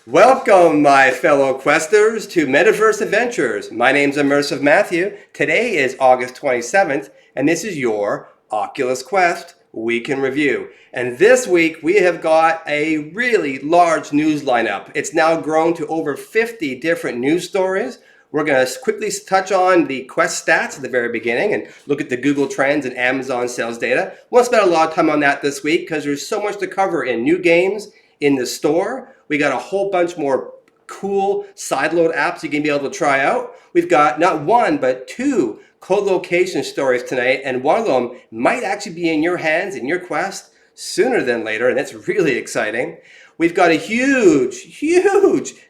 Welcome, my fellow Questers, to Metaverse Adventures. My name's Immersive Matthew. Today is August 27th, and this is your Oculus Quest Week in Review. And this week, we have got a really large news lineup. It's now grown to over 50 different news stories. We're going to quickly touch on the Quest stats at the very beginning and look at the Google Trends and Amazon sales data. We'll spend a lot of time on that this week because there's so much to cover in new games, in the store. We got a whole bunch more cool sideload apps you can be able to try out. We've got not one, but two Colocation stories tonight, and one of them might actually be in your hands, in your Quest, sooner than later, and that's really exciting. We've got a huge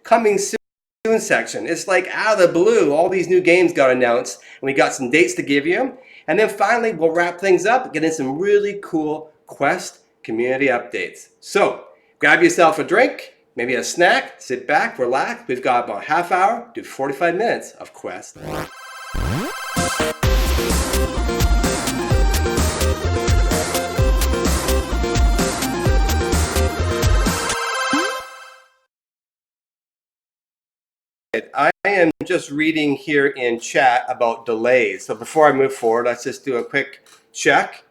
coming soon section. It's like out of the blue, all these new games got announced, and we got some dates to give you. And then finally, we'll wrap things up, get in some really cool Quest community updates. So, grab yourself a drink, maybe a snack, sit back, relax. We've got about a half hour to 45 minutes of Quest. I am just reading here in chat about delays. So before I move forward, let's just do a quick check.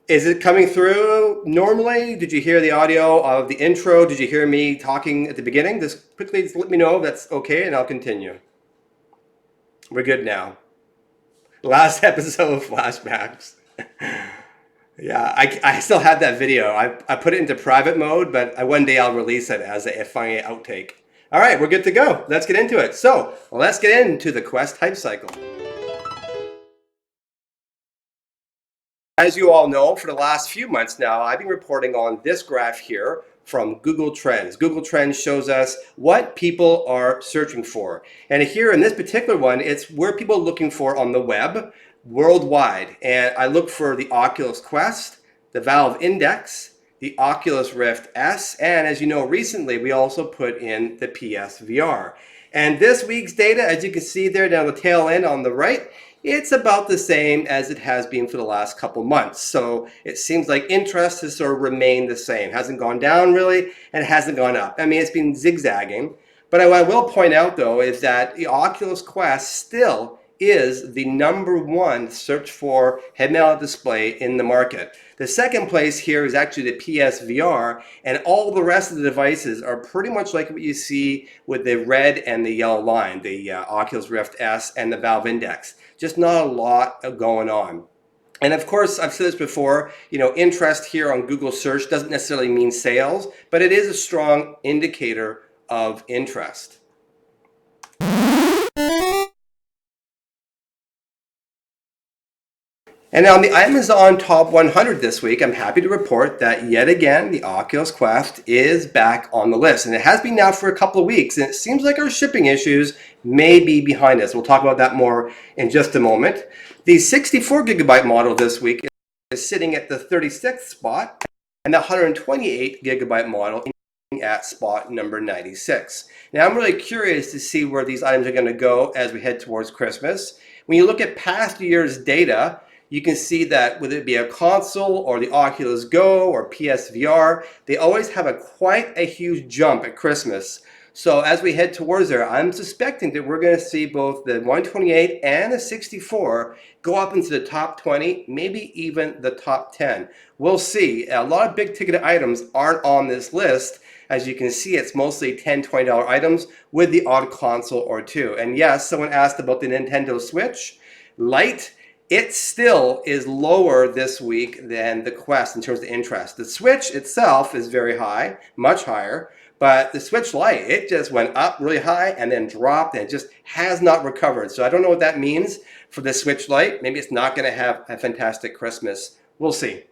Is it coming through normally? Did you hear the audio of the intro? Did you hear me talking at the beginning? Just quickly let me know if that's okay and I'll continue. We're good now. Last episode of flashbacks. Yeah, I still have that video. I put it into private mode, but one day I'll release it as a funny outtake. All right, we're good to go. Let's get into it. So let's get into the Quest hype cycle. As you all know, for the last few months now, I've been reporting on this graph here from Google Trends. Google Trends shows us what people are searching for. And here in this particular one, it's where people are looking for on the web worldwide. And I look for the Oculus Quest, the Valve Index, the Oculus Rift S, and as you know, recently we also put in the PSVR. And this week's data, as you can see there down the tail end on the right, it's about the same as it has been for the last couple months. So it seems like interest has sort of remained the same. It hasn't gone down really, and it hasn't gone up. I mean, it's been zigzagging. But what I will point out though is that the Oculus Quest still is the #1 search for head-mounted display in the market. The second place here is actually the PSVR, and all the rest of the devices are pretty much like what you see with the red and the yellow line, the Oculus Rift S and the Valve Index. Just not a lot going on. And of course, I've said this before, interest here on Google search doesn't necessarily mean sales, but it is a strong indicator of interest. And on the Amazon Top 100 this week, I'm happy to report that yet again, the Oculus Quest is back on the list. And it has been now for a couple of weeks. And it seems like our shipping issues may be behind us. We'll talk about that more in just a moment. The 64 gigabyte model this week is sitting at the 36th spot, and the 128 gigabyte model at spot number 96. Now, I'm really curious to see where these items are going to go as we head towards Christmas. When you look at past year's data, you can see that whether it be a console or the Oculus Go or PSVR, they always have quite a huge jump at Christmas. So as we head towards there, I'm suspecting that we're going to see both the 128 and the 64 go up into the top 20, maybe even the top 10. We'll see. A lot of big ticket items aren't on this list. As you can see, it's mostly $10, $20 items with the odd console or two. And yes, someone asked about the Nintendo Switch Lite. It still is lower this week than the Quest in terms of interest. The Switch itself is very high, much higher, but the Switch Lite, it just went up really high and then dropped and it just has not recovered. So I don't know what that means for the Switch Lite. Maybe it's not going to have a fantastic Christmas. We'll see.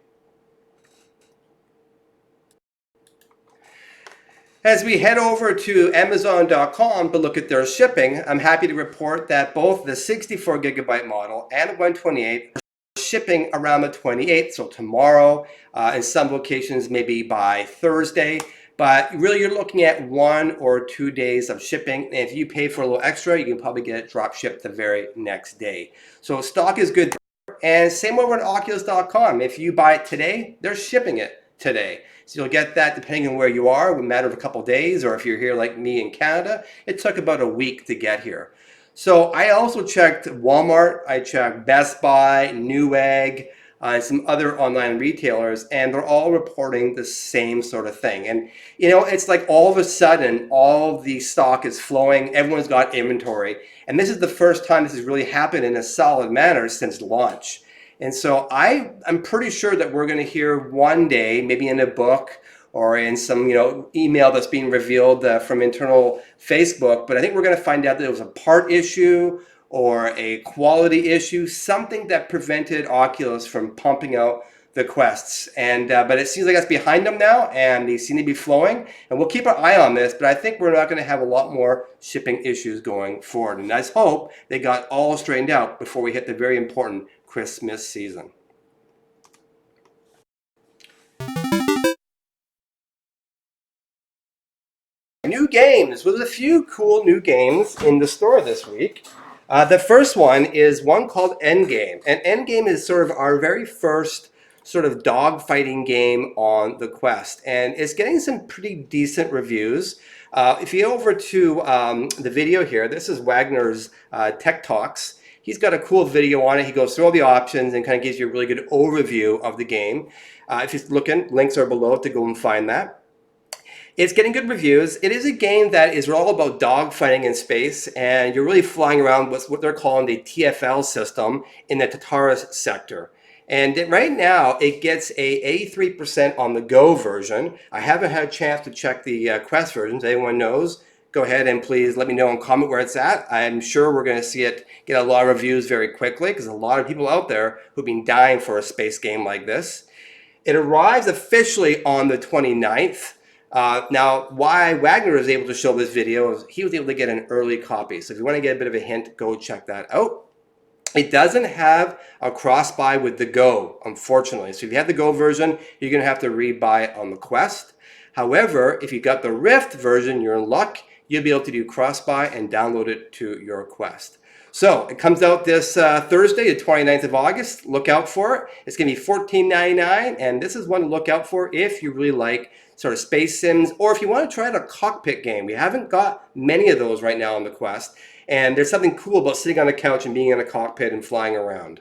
As we head over to Amazon.com to look at their shipping, I'm happy to report that both the 64 gigabyte model and 128 are shipping around the 28th, so tomorrow, in some locations maybe by Thursday. But really you're looking at 1 or 2 days of shipping. And if you pay for a little extra, you can probably get it drop shipped the very next day. So stock is good. And same over on Oculus.com. If you buy it today, they're shipping it today. So you'll get that depending on where you are, a matter of a couple of days, or if you're here like me in Canada, it took about a week to get here. So I also checked Walmart, I checked Best Buy, Newegg, and some other online retailers, and they're all reporting the same sort of thing. And you know, it's like all of a sudden, all the stock is flowing, everyone's got inventory, and this is the first time this has really happened in a solid manner since launch. And so I'm pretty sure that we're going to hear one day, maybe in a book or in some email that's being revealed from internal Facebook, but I think we're going to find out that it was a part issue or a quality issue, something that prevented Oculus from pumping out the Quests. And but it seems like that's behind them now, and they seem to be flowing. And we'll keep our eye on this, but I think we're not going to have a lot more shipping issues going forward. And let's hope they got all straightened out before we hit the very important Christmas season. New games. Well, there's a few cool new games in the store this week. The first one is one called Endgame. And Endgame is sort of our very first sort of dogfighting game on the Quest. And it's getting some pretty decent reviews. If you go over to the video here, this is Wagner's Tech Talks. He's got a cool video on it. He goes through all the options and kind of gives you a really good overview of the game. If you're looking, links are below to go and find that. It's getting good reviews. It is a game that is all about dogfighting in space, and you're really flying around what they're calling the TFL system in the Tartarus sector. And right now, it gets a 83% on the Go version. I haven't had a chance to check the Quest versions. Anyone knows? Go ahead and please let me know and comment where it's at. I'm sure we're going to see it get a lot of reviews very quickly because a lot of people out there who've been dying for a space game like this. It arrives officially on the 29th. Now, why Wagner was able to show this video is he was able to get an early copy. So if you want to get a bit of a hint, go check that out. It doesn't have a cross-buy with the Go, unfortunately. So if you have the Go version, you're going to have to re-buy it on the Quest. However, if you got the Rift version, you're in luck. You'll be able to do cross-buy and download it to your Quest. So it comes out this Thursday, the 29th of August. Look out for it. It's going to be $14.99, and this is one to look out for if you really like sort of space sims, or if you want to try out a cockpit game. We haven't got many of those right now on the Quest, and there's something cool about sitting on a couch and being in a cockpit and flying around.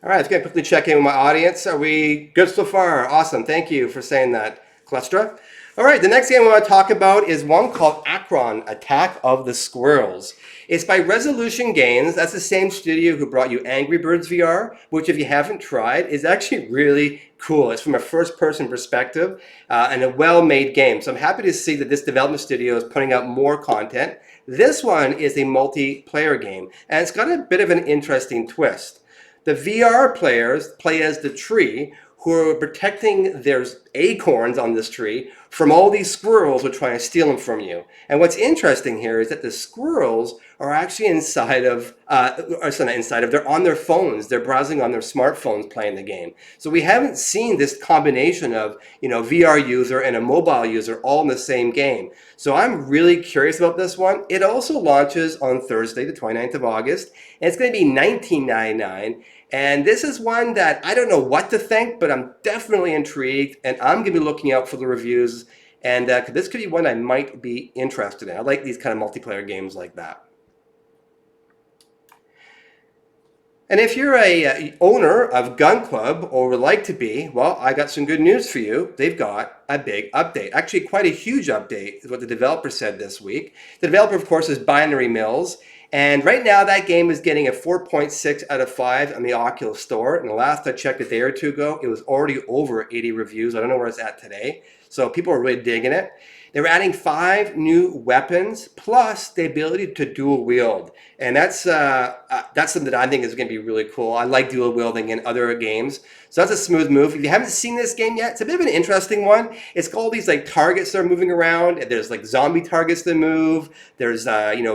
All right, let's get quickly check in with my audience. Are we good so far? Awesome. Thank you for saying that, Klestra. All right, the next game I want to talk about is one called Akron, Attack of the Squirrels. It's by Resolution Games. That's the same studio who brought you Angry Birds VR, which if you haven't tried, is actually really cool. It's from a first-person perspective and a well-made game. So I'm happy to see that this development studio is putting out more content. This one is a multiplayer game, and it's got a bit of an interesting twist. The VR players play as the tree who are protecting their acorns on this tree from all these squirrels who are trying to steal them from you. And what's interesting here is that the squirrels are actually inside of, they're on their phones. They're browsing on their smartphones playing the game. So we haven't seen this combination of, VR user and a mobile user all in the same game. So I'm really curious about this one. It also launches on Thursday, the 29th of August, and it's going to be $19.99. And this is one that I don't know what to think, but I'm definitely intrigued, and I'm going to be looking out for the reviews. And this could be one I might be interested in. I like these kind of multiplayer games like that. And if you're a owner of Gun Club or would like to be, well, I got some good news for you. They've got a big update. Actually, quite a huge update is what the developer said this week. The developer, of course, is Binary Mills. And right now, that game is getting a 4.6 out of 5 on the Oculus Store. And the last I checked a day or two ago, it was already over 80 reviews. I don't know where it's at today. So people are really digging it. They're adding 5 new weapons, plus the ability to dual wield. And that's something that I think is going to be really cool. I like dual wielding in other games. So that's a smooth move. If you haven't seen this game yet, it's a bit of an interesting one. It's got all these like targets that are moving around. And there's like zombie targets that move. There's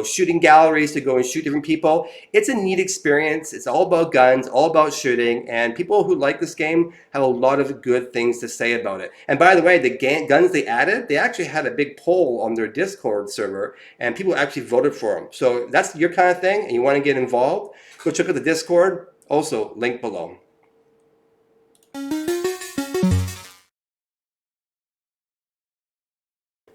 shooting galleries to go and shoot different people. It's a neat experience. It's all about guns, all about shooting. And people who like this game have a lot of good things to say about it. And by the way, the guns they added, they actually had had a big poll on their Discord server, and people actually voted for him. So that's your kind of thing, and you want to get involved, go check out the Discord. Also, link below.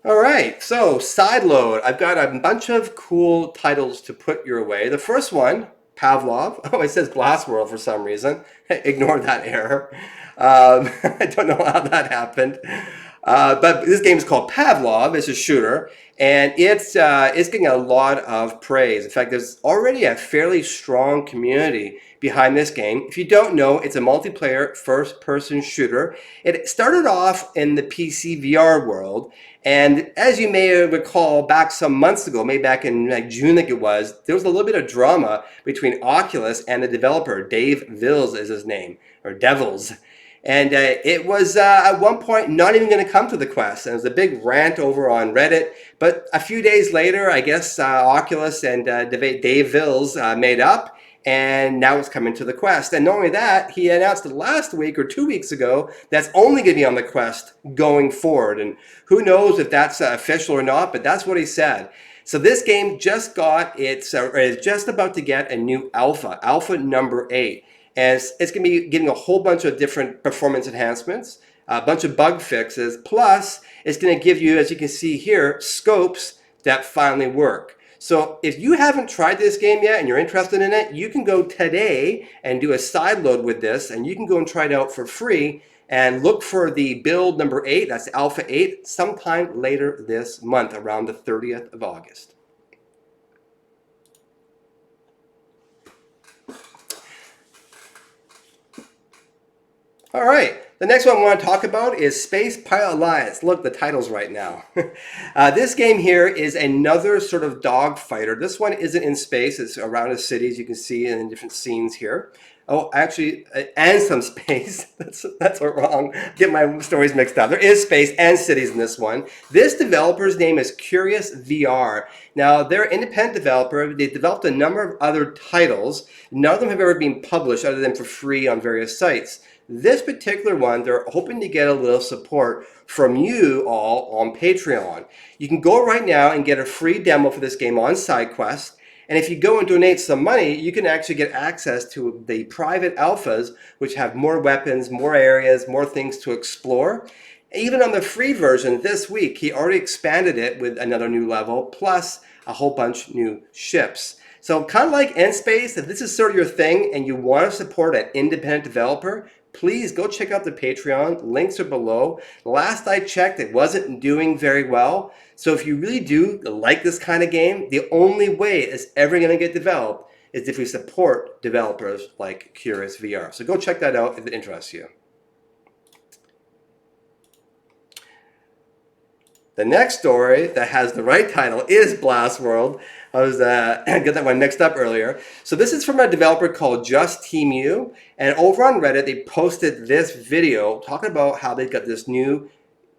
All right, so Sideload. I've got a bunch of cool titles to put your way. The first one, Pavlov. Oh, it says Glass World for some reason. Ignore that error. I don't know how that happened. But this game is called Pavlov. It's a shooter, and it's getting a lot of praise. In fact, there's already a fairly strong community behind this game. If you don't know, it's a multiplayer first-person shooter. It started off in the PC VR world, and as you may recall, back some months ago, maybe back in like June, I think it was, there was a little bit of drama between Oculus and the developer. Dave Vills is his name, or Devils. And it was at one point not even going to come to the Quest. And it was a big rant over on Reddit. But a few days later, I guess Oculus and Dave Vills made up. And now it's coming to the Quest. And not only that, he announced last week or 2 weeks ago that's only going to be on the Quest going forward. And who knows if that's official or not, but that's what he said. So this game just got is just about to get a new alpha number 8. And it's going to be getting a whole bunch of different performance enhancements, a bunch of bug fixes, plus it's going to give you, as you can see here, scopes that finally work. So if you haven't tried this game yet and you're interested in it, you can go today and do a side load with this, and you can go and try it out for free and look for the build number 8, that's Alpha 8, sometime later this month, around the 30th of August. All right, the next one I want to talk about is Space Pilot Alliance. Look, the title's right now. This game here is another sort of dog fighter. This one isn't in space. It's around a city, as you can see in different scenes here. Oh, actually, and some space. That's wrong. Get my stories mixed up. There is space and cities in this one. This developer's name is Curious VR. Now, they're an independent developer. They developed a number of other titles. None of them have ever been published other than for free on various sites. This particular one, they're hoping to get a little support from you all on Patreon. You can go right now and get a free demo for this game on SideQuest. And if you go and donate some money, you can actually get access to the private alphas, which have more weapons, more areas, more things to explore. Even on the free version this week, he already expanded it with another new level, plus a whole bunch new ships. So kind of like N-Space, if this is sort of your thing and you want to support an independent developer, please go check out the Patreon. Links are below. Last I checked, it wasn't doing very well. So if you really do like this kind of game, the only way it's ever going to get developed is if we support developers like Curious VR. So go check that out if it interests you. The next story that has the right title is Blast World. I was get that one mixed up earlier. So this is from a developer called Just Team U, and over on Reddit they posted this video talking about how they got this new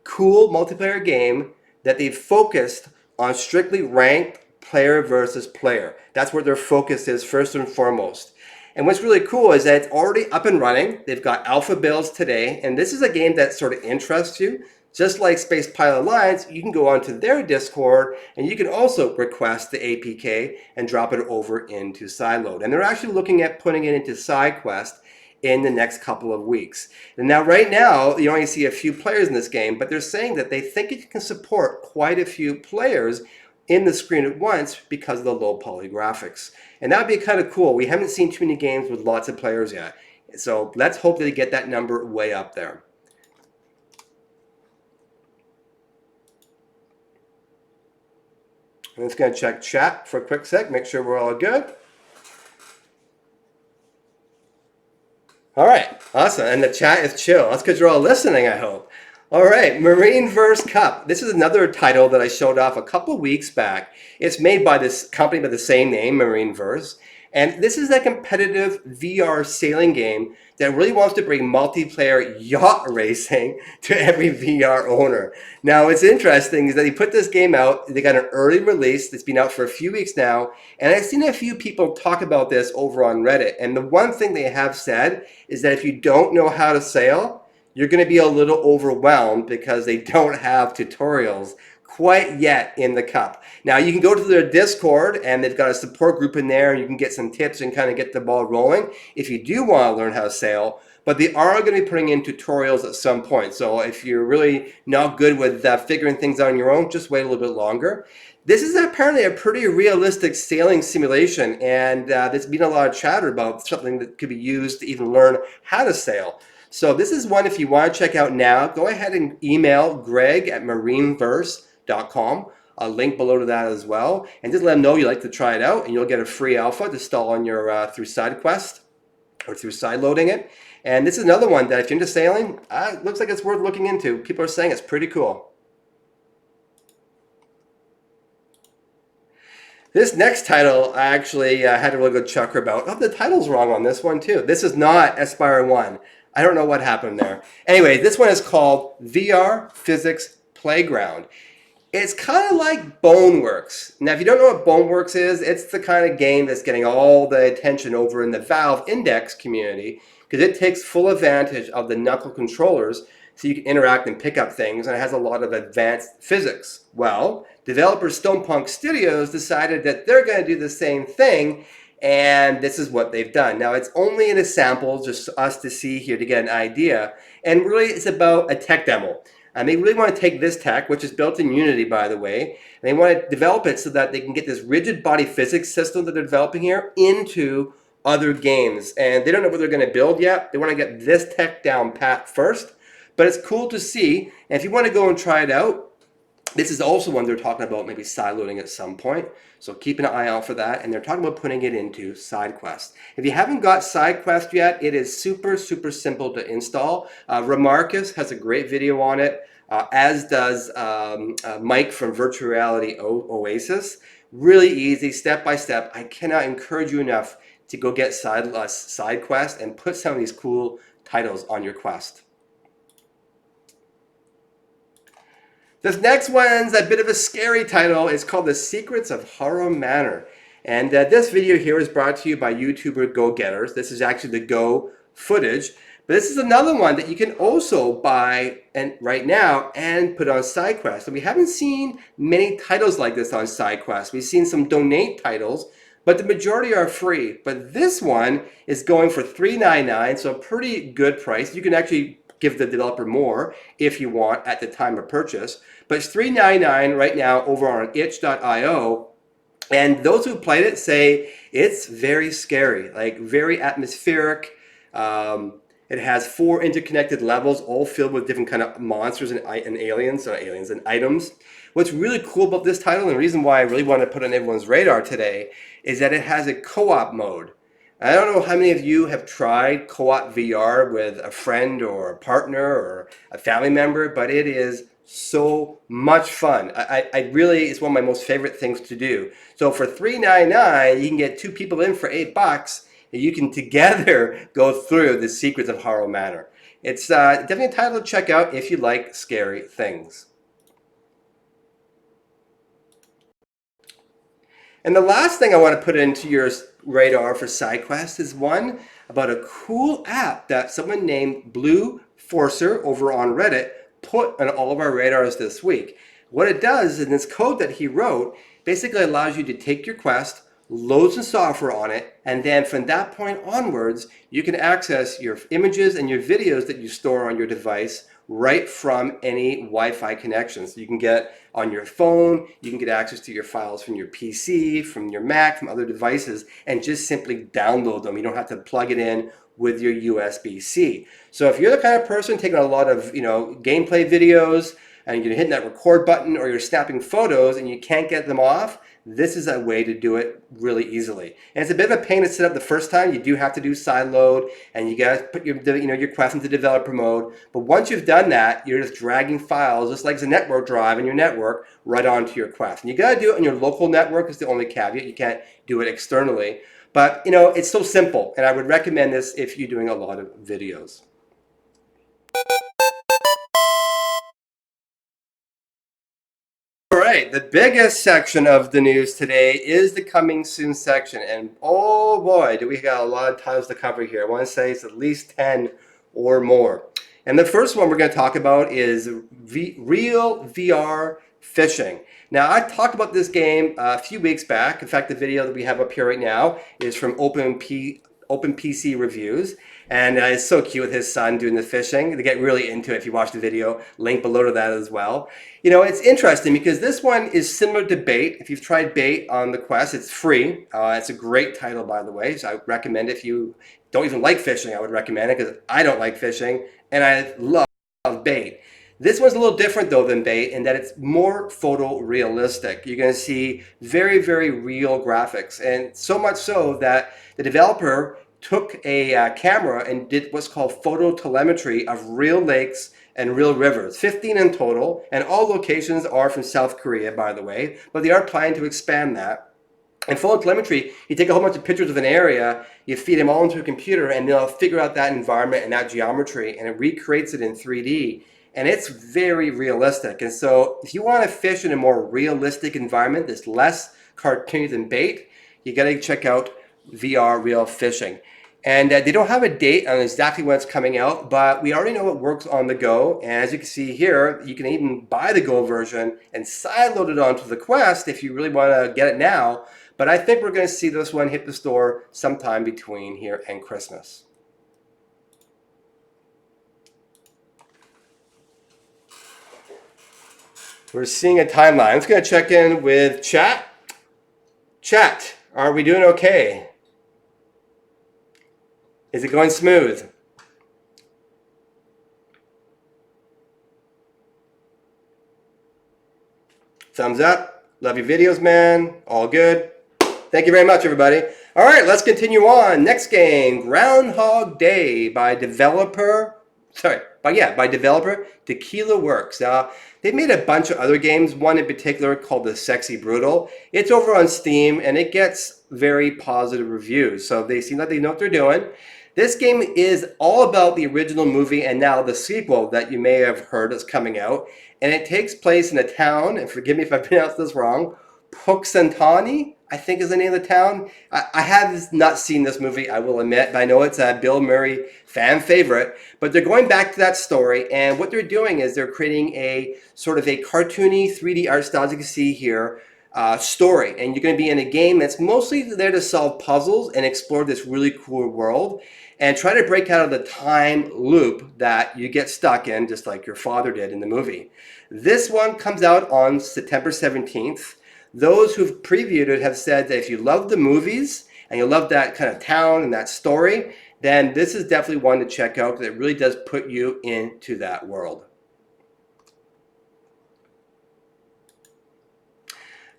cool multiplayer game that they've focused on strictly ranked player versus player. That's where their focus is first and foremost. And what's really cool is that it's already up and running. They've got alpha builds today, and this is a game that sort of interests you. Just like Space Pilot Alliance, you can go onto their Discord and you can also request the APK and drop it over into Sideload. And they're actually looking at putting it into SideQuest in the next couple of weeks. And now, right now, you only see a few players in this game, but they're saying that they think it can support quite a few players in the screen at once because of the low poly graphics. And that would be kind of cool. We haven't seen too many games with lots of players yet. So let's hope that they get that number way up there. I'm just going to check chat for a quick sec, make sure we're all good. All right, awesome. And the chat is chill. That's because you're all listening, I hope. All right, Metaverse Cup. This is another title that I showed off a couple weeks back. It's made by this company by the same name, Metaverse. And this is a competitive VR sailing game that really wants to bring multiplayer yacht racing to every VR owner. Now, what's interesting is that they put this game out. They got an early release. It's been out for a few weeks now. And I've seen a few people talk about this over on Reddit. And the one thing they have said is that if you don't know how to sail, you're going to be a little overwhelmed because they don't have tutorials quite yet in the cup. Now you can go to their Discord and they've got a support group in there and you can get some tips and kind of get the ball rolling if you do want to learn how to sail. But they are going to be putting in tutorials at some point. So if you're really not good with figuring things out on your own, just wait a little bit longer. This is apparently a pretty realistic sailing simulation, and there's been a lot of chatter about something that could be used to even learn how to sail. So this is one if you want to check out now, go ahead and email greg@marineverse.com. A link below to that as well. And just let them know you'd like to try it out, and you'll get a free alpha to install on your through SideQuest or through SideLoading it. And this is another one that if you're into sailing, it looks like it's worth looking into. People are saying it's pretty cool. This next title, I actually had a really good chuckle about. Oh, the title's wrong on this one too. This is not Aspire 1. I don't know what happened there. Anyway, this one is called VR Physics Playground. It's kind of like Boneworks. Now, if you don't know what Boneworks is, it's the kind of game that's getting all the attention over in the Valve Index community because it takes full advantage of the knuckle controllers so you can interact and pick up things, and it has a lot of advanced physics. Well, developers Stonepunk Studios decided that they're going to do the same thing, and this is what they've done. Now, it's only in a sample, just us to see here to get an idea, and really it's about a tech demo. And they really want to take this tech, which is built in Unity, by the way, and they want to develop it so that they can get this rigid body physics system that they're developing here into other games. And they don't know what they're going to build yet. They want to get this tech down pat first. But it's cool to see. And if you want to go and try it out, this is also one they're talking about maybe sideloading at some point. So keep an eye out for that. And they're talking about putting it into SideQuest. If you haven't got SideQuest yet, it is super, super simple to install. Remarcus has a great video on it, as does Mike from Virtual Reality Oasis. Really easy, step by step. I cannot encourage you enough to go get SideQuest and put some of these cool titles on your quest. This next one's a bit of a scary title. It's called The Secrets of Harrow Manor. And this video here is brought to you by YouTuber Go Getters. This is actually the Go footage. But this is another one that you can also buy right now and put on SideQuest. And we haven't seen many titles like this on SideQuest. We've seen some donate titles, but the majority are free. But this one is going for $3.99, so a pretty good price. You can actually give the developer more if you want at the time of purchase. But it's $3.99 right now over on itch.io. And those who played it say it's very scary, like very atmospheric. It has 4 interconnected levels, all filled with different kind of monsters and aliens and items. What's really cool about this title, and the reason why I really want to put on everyone's radar today, is that it has a co-op mode. I don't know how many of you have tried co-op VR with a friend or a partner or a family member, but it is so much fun. I really, it's one of my most favorite things to do. So for $3.99, you can get 2 people in for $8, and you can together go through the Secrets of Harrow Manor. It's definitely a title to check out if you like scary things. And the last thing I want to put into your radar for SideQuest is one about a cool app that someone named Blue Forcer over on Reddit put on all of our radars this week. What it does in this code that he wrote basically allows you to take your quest, load some software on it, and then from that point onwards, you can access your images and your videos that you store on your device right from any Wi-Fi connections. So you can get on your phone, you can get access to your files from your PC, from your Mac, from other devices, and just simply download them. You don't have to plug it in with your USB-C. So if you're the kind of person taking a lot of gameplay videos and you're hitting that record button or you're snapping photos and you can't get them off, this is a way to do it really easily. And it's a bit of a pain to set up the first time. You do have to do sideload, and you got to put your quest into developer mode. But once you've done that, you're just dragging files, just like the network drive in your network, right onto your quest. And you got to do it on your local network is the only caveat. You can't do it externally. But it's so simple, and I would recommend this if you're doing a lot of videos. The biggest section of the news today is the coming soon section, and oh boy, do we got a lot of titles to cover here. I want to say it's at least 10 or more. And the first one we're going to talk about is real VR fishing. Now, I talked about this game a few weeks back. In fact, the video that we have up here right now is from OpenPC Reviews. And it's so cute with his son doing the fishing. They get really into it if you watch the video. Link below to that as well. You know, it's interesting because this one is similar to Bait. If you've tried Bait on the Quest, it's free. It's a great title, by the way. So I recommend if you don't even like fishing, I would recommend it because I don't like fishing and I love Bait. This one's a little different though than Bait in that it's more photorealistic. You're going to see very, very real graphics, and so much so that the developer took a camera and did what's called photo telemetry of real lakes and real rivers, 15 in total, and all locations are from South Korea, by the way, but they are planning to expand that. And photo telemetry, you take a whole bunch of pictures of an area, you feed them all into a computer, and they'll figure out that environment and that geometry, and it recreates it in 3D. And it's very realistic. And so if you want to fish in a more realistic environment that's less cartoony than Bait, you got to check out VR Real Fishing. And they don't have a date on exactly when it's coming out, but we already know it works on the go. And as you can see here, you can even buy the Go version and sideload it onto the Quest if you really want to get it now. But I think we're going to see this one hit the store sometime between here and Christmas. We're seeing a timeline. I'm just going to check in with chat. Chat, are we doing okay? Is it going smooth? Thumbs up. Love your videos, man. All good. Thank you very much, everybody. All right, let's continue on. Next game, Groundhog Day by developer Tequila Works. Now, they've made a bunch of other games, one in particular called The Sexy Brutal. It's over on Steam, and it gets very positive reviews, so they seem like they know what they're doing. This game is all about the original movie and now the sequel that you may have heard is coming out, and it takes place in a town, and forgive me if I pronounced this wrong, Puxantani, I think is the name of the town. I have not seen this movie, I will admit, but I know it's a Bill Murray fan favorite. But they're going back to that story, and what they're doing is they're creating a sort of a cartoony 3D art style, as you can see here, story. And you're going to be in a game that's mostly there to solve puzzles and explore this really cool world and try to break out of the time loop that you get stuck in, just like your father did in the movie. This one comes out on September 17th. Those who've previewed it have said that if you love the movies and you love that kind of town and that story, then this is definitely one to check out because it really does put you into that world.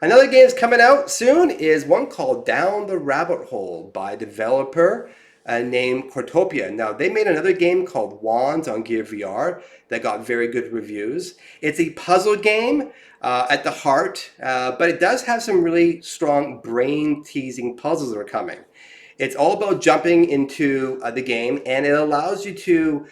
Another game that's coming out soon is one called Down the Rabbit Hole by developer named Cortopia. Now, they made another game called Wands on Gear VR that got very good reviews. It's a puzzle game at the heart, but it does have some really strong brain-teasing puzzles that are coming. It's all about jumping into the game, and it allows you to,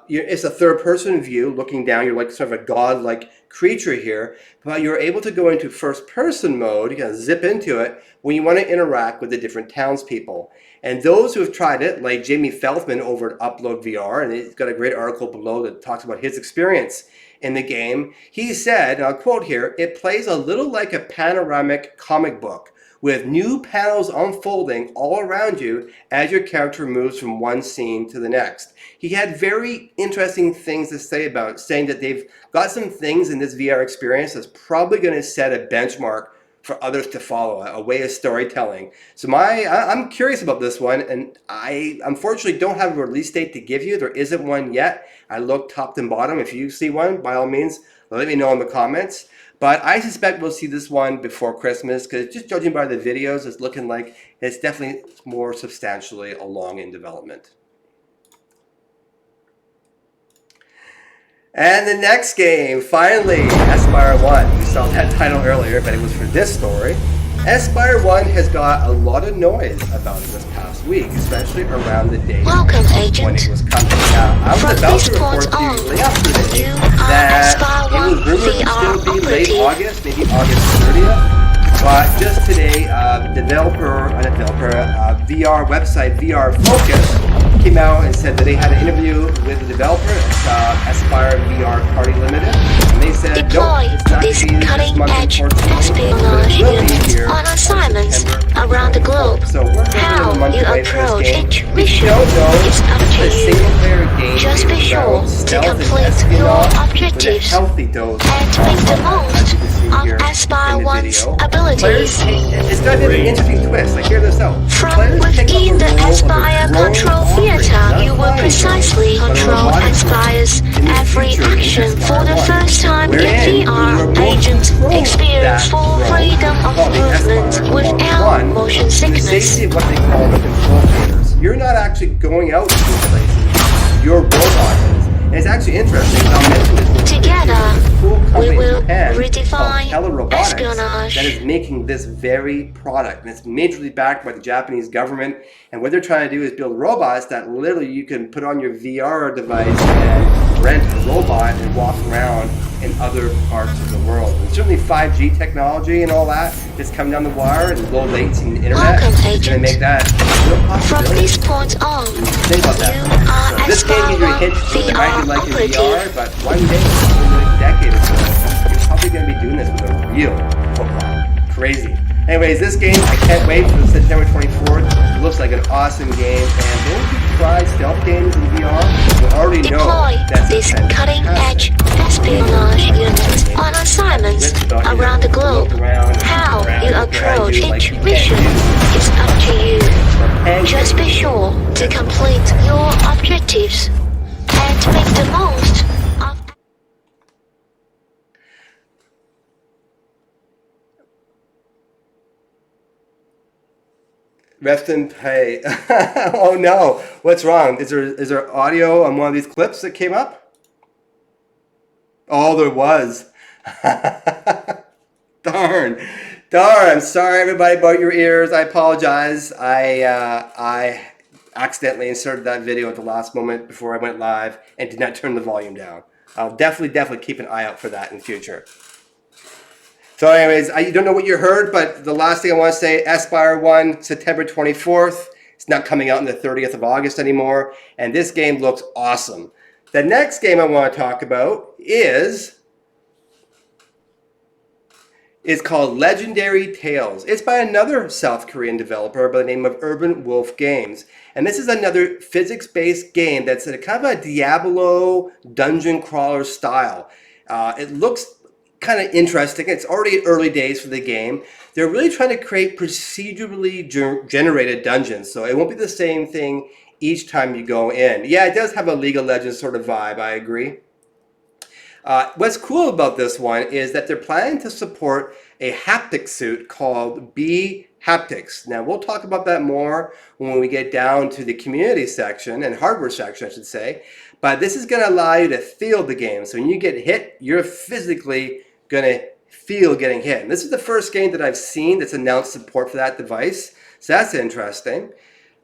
it's a third-person view looking down. You're like sort of a god-like creature here, but you're able to go into first-person mode. You can zip into it when you want to interact with the different townspeople. And those who have tried it, like Jamie Feldman over at Upload VR, and he's got a great article below that talks about his experience in the game, he said, and I'll quote here, "It plays a little like a panoramic comic book, with new panels unfolding all around you as your character moves from one scene to the next." He had very interesting things to say about it, saying that they've got some things in this VR experience that's probably going to set a benchmark for others to follow, a way of storytelling. So I'm curious about this one, and I unfortunately don't have a release date to give you. There isn't one yet. I looked top and bottom. If you see one, by all means, let me know in the comments. But I suspect we'll see this one before Christmas, because just judging by the videos, it's looking like it's definitely more substantially along in development. And the next game, finally, Aspire 1. We saw that title earlier, but it was for this story. Aspire 1 has got a lot of noise about it this past week, especially around the day when it was coming out. I was about to report to you yesterday that it was rumored to still be late August, maybe August 30th. But just today, VR website VR Focus came out and said that they had an interview with the developer, Aspire VR Party Limited, and they company said, nope, Deploy it's not this going to be this month, cutting-edge unfortunately, but espionage it will be unit here on assignments September around the 24th. globe. So we're a little bit of a How month you away from this approach game. each If you mission don't know, is up this to is a you. single-player game Just be based sure around to stealth and complete your espionage with a objectives healthy dose and of make the combat, as most you can see of here Aspire in the 1's video. abilities. It's got an interesting twist. Like, hear this out. From Players take up within the the role of a Aspire drone control operator, theater, not a you will flying precisely drone, but a control robotic drone. Aspire's In this every feature in action for Aspire the 1, first time in wherein you VR. remote Agent control experience that full drone, freedom of called the movement Aspire without 1, motion in the sickness. safety of what they call the control theaters. You're not actually going out to these places. Your robot is. And it's actually interesting. I'll mention this. Together, There's a cool company we will in Japan redefine called Robotics espionage. that is making this very product. And it's majorly backed by the Japanese government. And what they're trying to do is build robots that literally you can put on your VR device and rent a robot and walk around in other parts of the world. And certainly 5G technology and all that is coming down the wire, and low latency in the internet Welcome, is going to Agent. make that a real From possibility. this point on, Think about you that. are So this game gives you a hint of what it might be VR like in operative. VR, but one day, probably the next decade or so, you're probably going to be doing this with a real football. Crazy. Anyways, this game, I can't wait for September 24th. It looks like an awesome game, and those who try stealth games in VR will already know Deploy that's a this cutting-edge fantastic espionage unit on assignments around the globe. How you approach each mission is up to you. Just be sure to complete your objectives and make the most of. Rest in pay. Oh no, what's wrong? Is there audio on one of these clips that came up? Oh, there was. Darn. I'm sorry everybody about your ears. I apologize. I accidentally inserted that video at the last moment before I went live and did not turn the volume down. I'll definitely keep an eye out for that in the future. So anyways, I don't know what you heard, but the last thing I want to say, Aspire 1, September 24th. It's not coming out on the 30th of August anymore. And this game looks awesome. The next game I want to talk about is called Legendary Tales. It's by another South Korean developer by the name of Urban Wolf Games. And this is another physics-based game that's a kind of a Diablo dungeon crawler style. It looks kind of interesting. It's already early days for the game. They're really trying to create procedurally generated dungeons, so it won't be the same thing each time you go in. Yeah, it does have a League of Legends sort of vibe, I agree. What's cool about this one is that they're planning to support a haptic suit called B Haptics. Now, we'll talk about that more when we get down to the community section and hardware section, I should say. But this is going to allow you to feel the game. So when you get hit, you're physically going to feel getting hit. And this is the first game that I've seen that's announced support for that device. So that's interesting.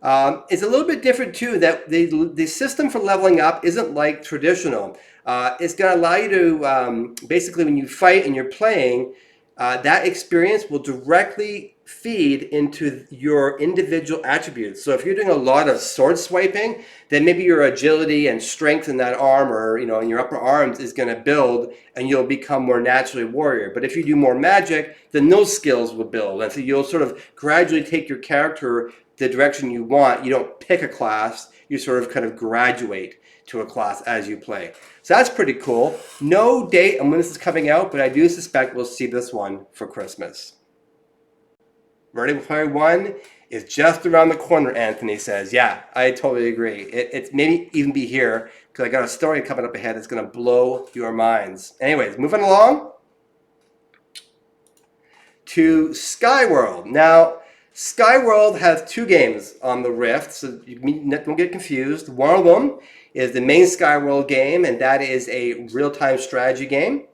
It's a little bit different too, that the system for leveling up isn't like traditional. It's going to allow you to, basically when you fight and you're playing, that experience will directly feed into your individual attributes. So if you're doing a lot of sword swiping, then maybe your agility and strength in that arm, or in your upper arms, is going to build and you'll become more naturally a warrior. But if you do more magic, then those skills will build. And so you'll sort of gradually take your character the direction you want. You don't pick a class, you sort of kind of graduate to a class as you play. So that's pretty cool. No date on when this is coming out, but I do suspect we'll see this one for Christmas. Ready Player One is just around the corner, Anthony says. Yeah, I totally agree. It's maybe even be here, because I got a story coming up ahead that's going to blow your minds. Anyways, moving along to Skyworld. Now, Skyworld has two games on the Rift, so you don't get confused. One of them is the main Skyworld game, and that is a real-time strategy game,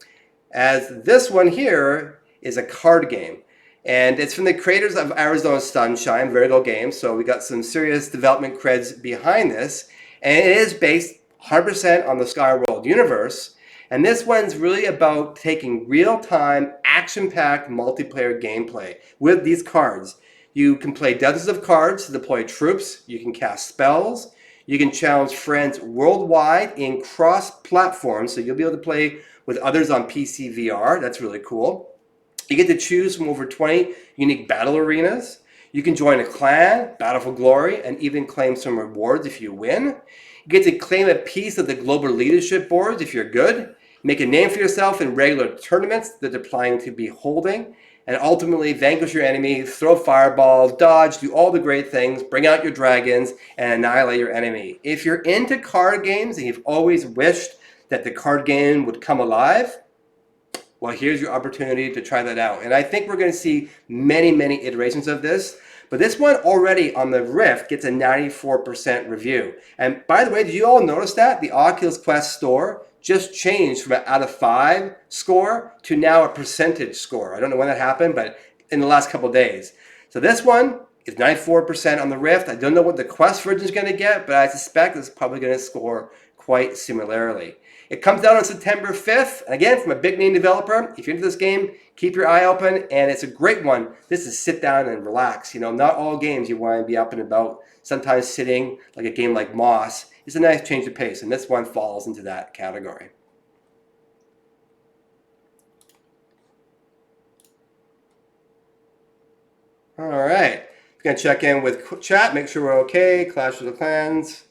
as this one here is a card game. And it's from the creators of Arizona Sunshine, Vertigo Games, so we got some serious development creds behind this. And it is based 100% on the Skyworld universe. And this one's really about taking real-time, action-packed multiplayer gameplay with these cards. You can play dozens of cards to deploy troops, you can cast spells, you can challenge friends worldwide in cross-platform, so you'll be able to play with others on PC VR. That's really cool. You get to choose from over 20 unique battle arenas. You can join a clan, battle for glory, and even claim some rewards if you win. You get to claim a piece of the global leadership boards if you're good. Make a name for yourself in regular tournaments that they're planning to be holding. And ultimately vanquish your enemy, throw fireballs, dodge, do all the great things, bring out your dragons, and annihilate your enemy. If you're into card games and you've always wished that the card game would come alive, well, here's your opportunity to try that out. And I think we're going to see many, many iterations of this. But this one already on the Rift gets a 94% review. And by the way, did you all notice that? The Oculus Quest store just changed from an out of 5 score to now a percentage score. I don't know when that happened, but in the last couple of days. So this one is 94% on the Rift. I don't know what the Quest version is going to get, but I suspect it's probably going to score quite similarly. It comes out on September 5th. Again, from a big name developer. If you're into this game, keep your eye open, and it's a great one. This is sit down and relax. You know, not all games you want to be up and about. Sometimes sitting, like a game like Moss, is a nice change of pace, and this one falls into that category. All right, we're going to check in with chat, make sure we're okay. Clash of the Clans.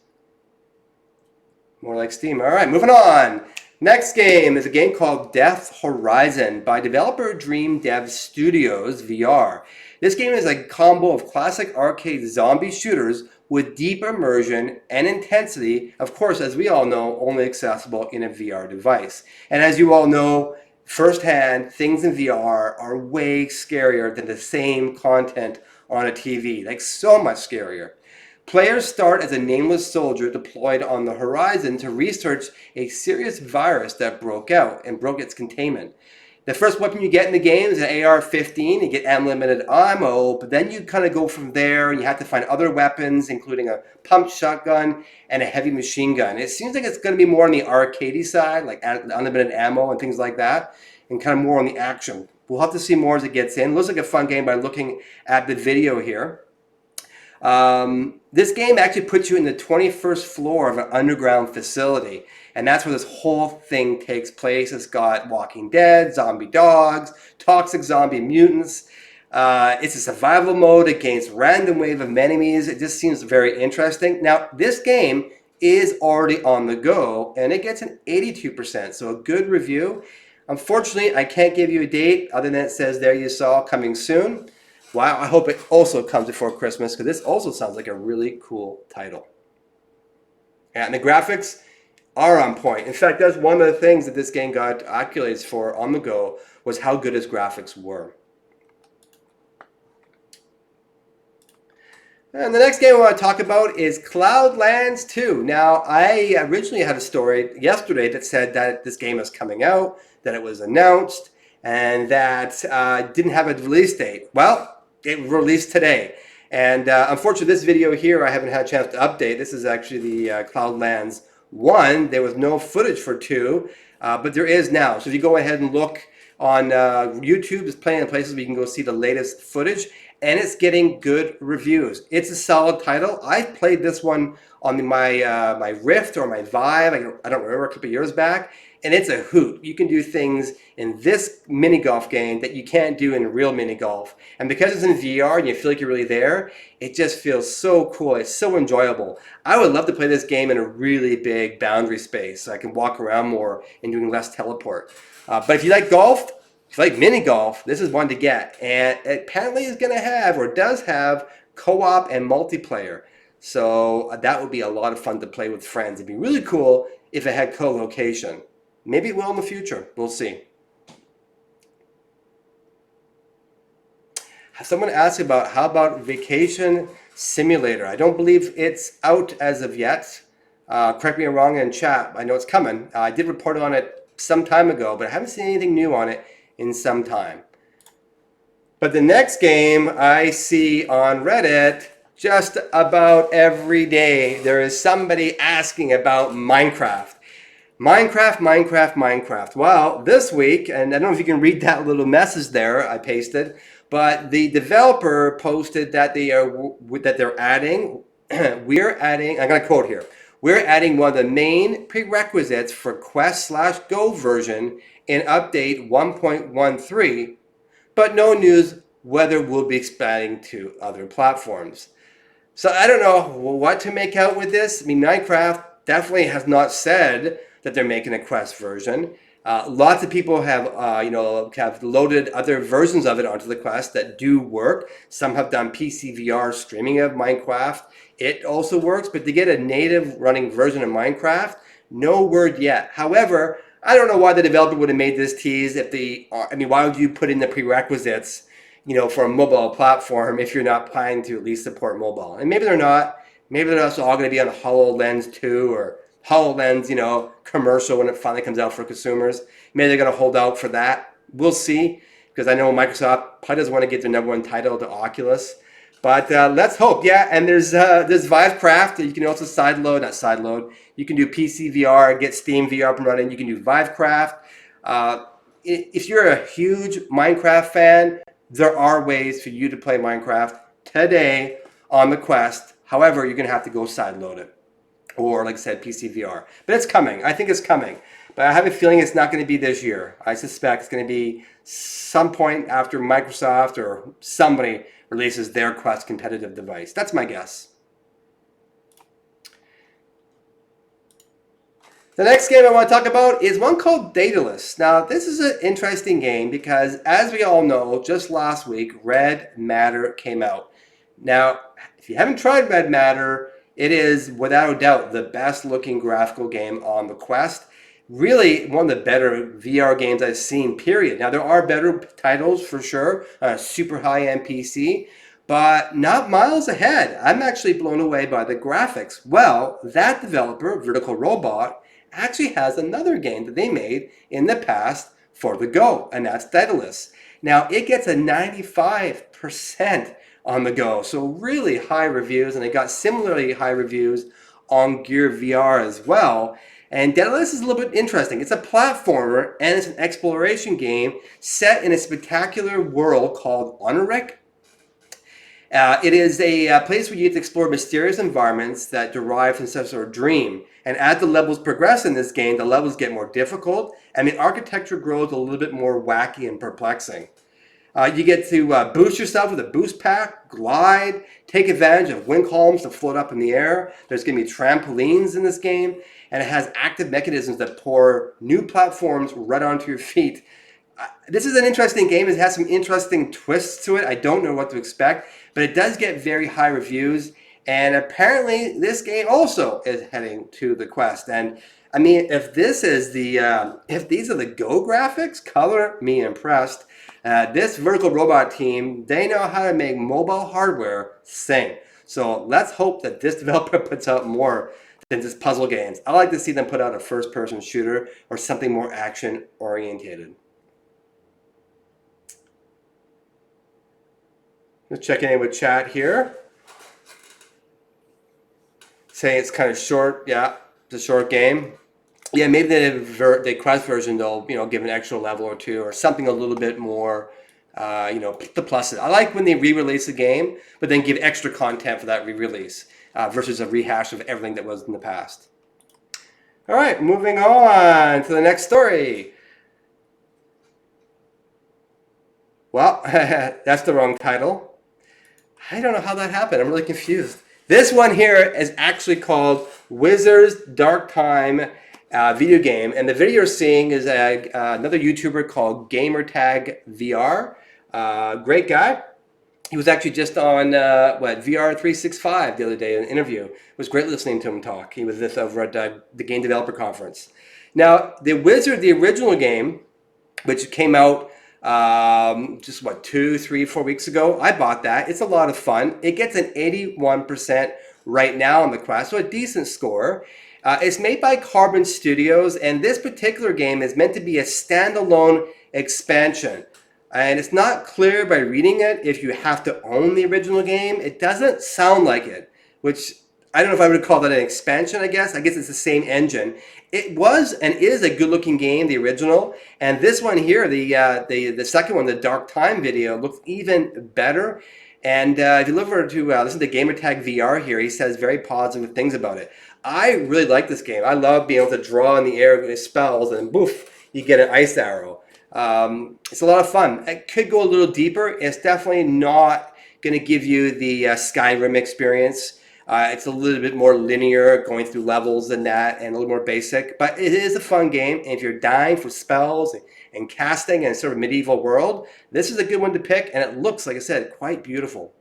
More like Steam. All right, moving on. Next game is a game called Death Horizon by developer Dream Dev Studios VR. This game is a combo of classic arcade zombie shooters with deep immersion and intensity, of course, as we all know, only accessible in a VR device. And as you all know, firsthand, things in VR are way scarier than the same content on a TV, like so much scarier. Players start as a nameless soldier deployed on the horizon to research a serious virus that broke out and broke its containment. The first weapon you get in the game is an AR-15. You get unlimited ammo, but then you kind of go from there and you have to find other weapons, including a pump shotgun and a heavy machine gun. It seems like it's going to be more on the arcadey side, like unlimited ammo and things like that, and kind of more on the action. We'll have to see more as it gets in. It looks like a fun game by looking at the video here. This game actually puts you in the 21st floor of an underground facility, and that's where this whole thing takes place. It's got Walking Dead, zombie dogs, toxic zombie mutants. It's a survival mode against random wave of enemies. It just seems very interesting. Now, this game is already on the go, and it gets an 82%, so a good review. Unfortunately, I can't give you a date other than it says there you saw coming soon. Wow, I hope it also comes before Christmas, because this also sounds like a really cool title. And the graphics are on point. In fact, that's one of the things that this game got accolades for on the go, was how good its graphics were. And the next game I want to talk about is Cloudlands 2. Now, I originally had a story yesterday that said that this game is coming out, that it was announced, and that didn't have a release date. Well, it released today. And unfortunately, this video here, I haven't had a chance to update. This is actually the Cloudlands 1. There was no footage for 2, but there is now. So if you go ahead and look on YouTube, there's plenty of places where you can go see the latest footage, and it's getting good reviews. It's a solid title. I played this one on my Rift or my Vive, I don't remember, a couple of years back, and it's a hoot. You can do things in this mini golf game that you can't do in real mini golf. And because it's in VR and you feel like you're really there, it just feels so cool. It's so enjoyable. I would love to play this game in a really big boundary space so I can walk around more and doing less teleport. But if you like golf, if you like mini golf, this is one to get. And it apparently is going to have, or does have, co-op and multiplayer. So that would be a lot of fun to play with friends. It'd be really cool if it had co-location. Maybe it will in the future. We'll see. Someone asked about, how about Vacation Simulator? I don't believe it's out as of yet. Correct me if I'm wrong in chat. I know it's coming. I did report on it some time ago, but I haven't seen anything new on it in some time. But the next game I see on Reddit just about every day, there is somebody asking about Minecraft. Minecraft. Well, this week, and I don't know if you can read that little message there I pasted, but the developer posted that they're adding, I'm going to quote here, we're adding one of the main prerequisites for Quest/Go version in update 1.13, but no news whether we'll be expanding to other platforms. So I don't know what to make out with this. I mean, Minecraft definitely has not said that they're making a Quest version. Lots of people have, have loaded other versions of it onto the Quest that do work. Some have done PC VR streaming of Minecraft. It also works, but to get a native running version of Minecraft, no word yet. However, I don't know why the developer would have made this tease why would you put in the prerequisites, for a mobile platform if you're not planning to at least support mobile? And maybe they're not. Maybe they're also all going to be on HoloLens 2 or HoloLens, commercial when it finally comes out for consumers. Maybe they're going to hold out for that. We'll see, because I know Microsoft probably doesn't want to get their #1 title to Oculus. But let's hope. Yeah, and there's Vivecraft. You can also sideload. You can do PC VR, get Steam VR up and running. You can do Vivecraft. If you're a huge Minecraft fan, there are ways for you to play Minecraft today on the Quest. However, you're going to have to go sideload it. Or, like I said, PC VR. But it's coming. I think it's coming. But I have a feeling it's not going to be this year. I suspect it's going to be some point after Microsoft or somebody releases their Quest competitive device. That's my guess. The next game I want to talk about is one called Daedalus. Now, this is an interesting game because, as we all know, just last week, Red Matter came out. Now, if you haven't tried Red Matter, it is, without a doubt, the best-looking graphical game on the Quest. Really, one of the better VR games I've seen, period. Now, there are better titles, for sure, on a super high-end PC, but not miles ahead. I'm actually blown away by the graphics. Well, that developer, Vertical Robot, actually has another game that they made in the past for the Go, and that's Daedalus. Now, it gets a 95% on the Go, so really high reviews, and it got similarly high reviews on Gear VR as well. And Daedalus is a little bit interesting. It's a platformer, and it's an exploration game set in a spectacular world called Honorik. It is a place where you get to explore mysterious environments that derive from some sort of dream. And as the levels progress in this game, the levels get more difficult, and the architecture grows a little bit more wacky and perplexing. You get to boost yourself with a boost pack, glide, take advantage of wind columns to float up in the air. There's going to be trampolines in this game, and it has active mechanisms that pour new platforms right onto your feet. This is an interesting game. It has some interesting twists to it. I don't know what to expect, but it does get very high reviews. And apparently, this game also is heading to the Quest. And I mean, if these are the Go graphics, color me impressed. This Vertical Robot team, they know how to make mobile hardware sing. So let's hope that this developer puts out more than just puzzle games. I like to see them put out a first-person shooter or something more action-orientated. Let's check in with chat here. Saying it's kind of short. Yeah, it's a short game. Yeah, maybe the Quest version, they'll give an extra level or two or something a little bit more, the pluses. I like when they re-release a game, but then give extra content for that re-release versus a rehash of everything that was in the past. All right, moving on to the next story. Well, that's the wrong title. I don't know how that happened. I'm really confused. This one here is actually called Wizard's Dark Time video game, and the video you're seeing is another YouTuber called Gamertag VR. Great guy. He was actually just on VR 365 the other day in an interview. It was great listening to him talk. He was this over at the Game Developer Conference. Now, the Wizard, the original game, which came out just 2, 3, 4 weeks ago. I bought that. It's a lot of fun. It gets an 81% right now on the Quest, so a decent score. It's made by Carbon Studios, and this particular game is meant to be a standalone expansion. And it's not clear by reading it if you have to own the original game. It doesn't sound like it, which I don't know if I would call that an expansion, I guess. I guess it's the same engine. It was and is a good-looking game, the original. And this one here, the second one, the Dark Time video, looks even better. And if you look over to listen to Gamertag VR here, he says very positive things about it. I really like this game. I love being able to draw in the air with spells and boof, you get an ice arrow. It's a lot of fun. It could go a little deeper. It's definitely not going to give you the Skyrim experience. It's a little bit more linear, going through levels than that, and a little more basic. But it is a fun game, and if you're dying for spells and casting and sort of medieval world, this is a good one to pick, and it looks, like I said, quite beautiful.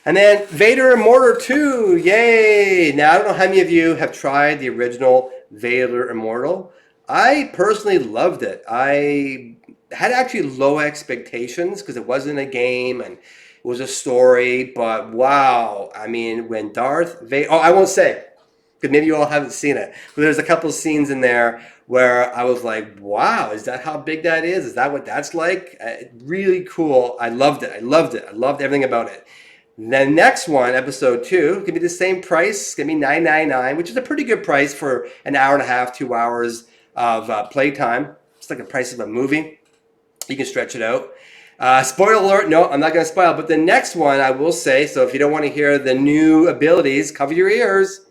And then Vader Immortal 2, yay! Now, I don't know how many of you have tried the original Vader Immortal. I personally loved it. I had actually low expectations because it wasn't a game and it was a story, but wow. I mean, when Darth Vader, I won't say, because maybe you all haven't seen it, but there's a couple of scenes in there where I was like, wow, is that how big that is? Is that what that's like? Really cool. I loved it. I loved it. I loved everything about it. The next one, episode 2, can be the same price. It's going to be $9.99, which is a pretty good price for an hour and a half, 2 hours of playtime. It's like the price of a movie. You can stretch it out. Spoiler alert, no, I'm not going to spoil. But the next one, I will say, so if you don't want to hear the new abilities, cover your ears.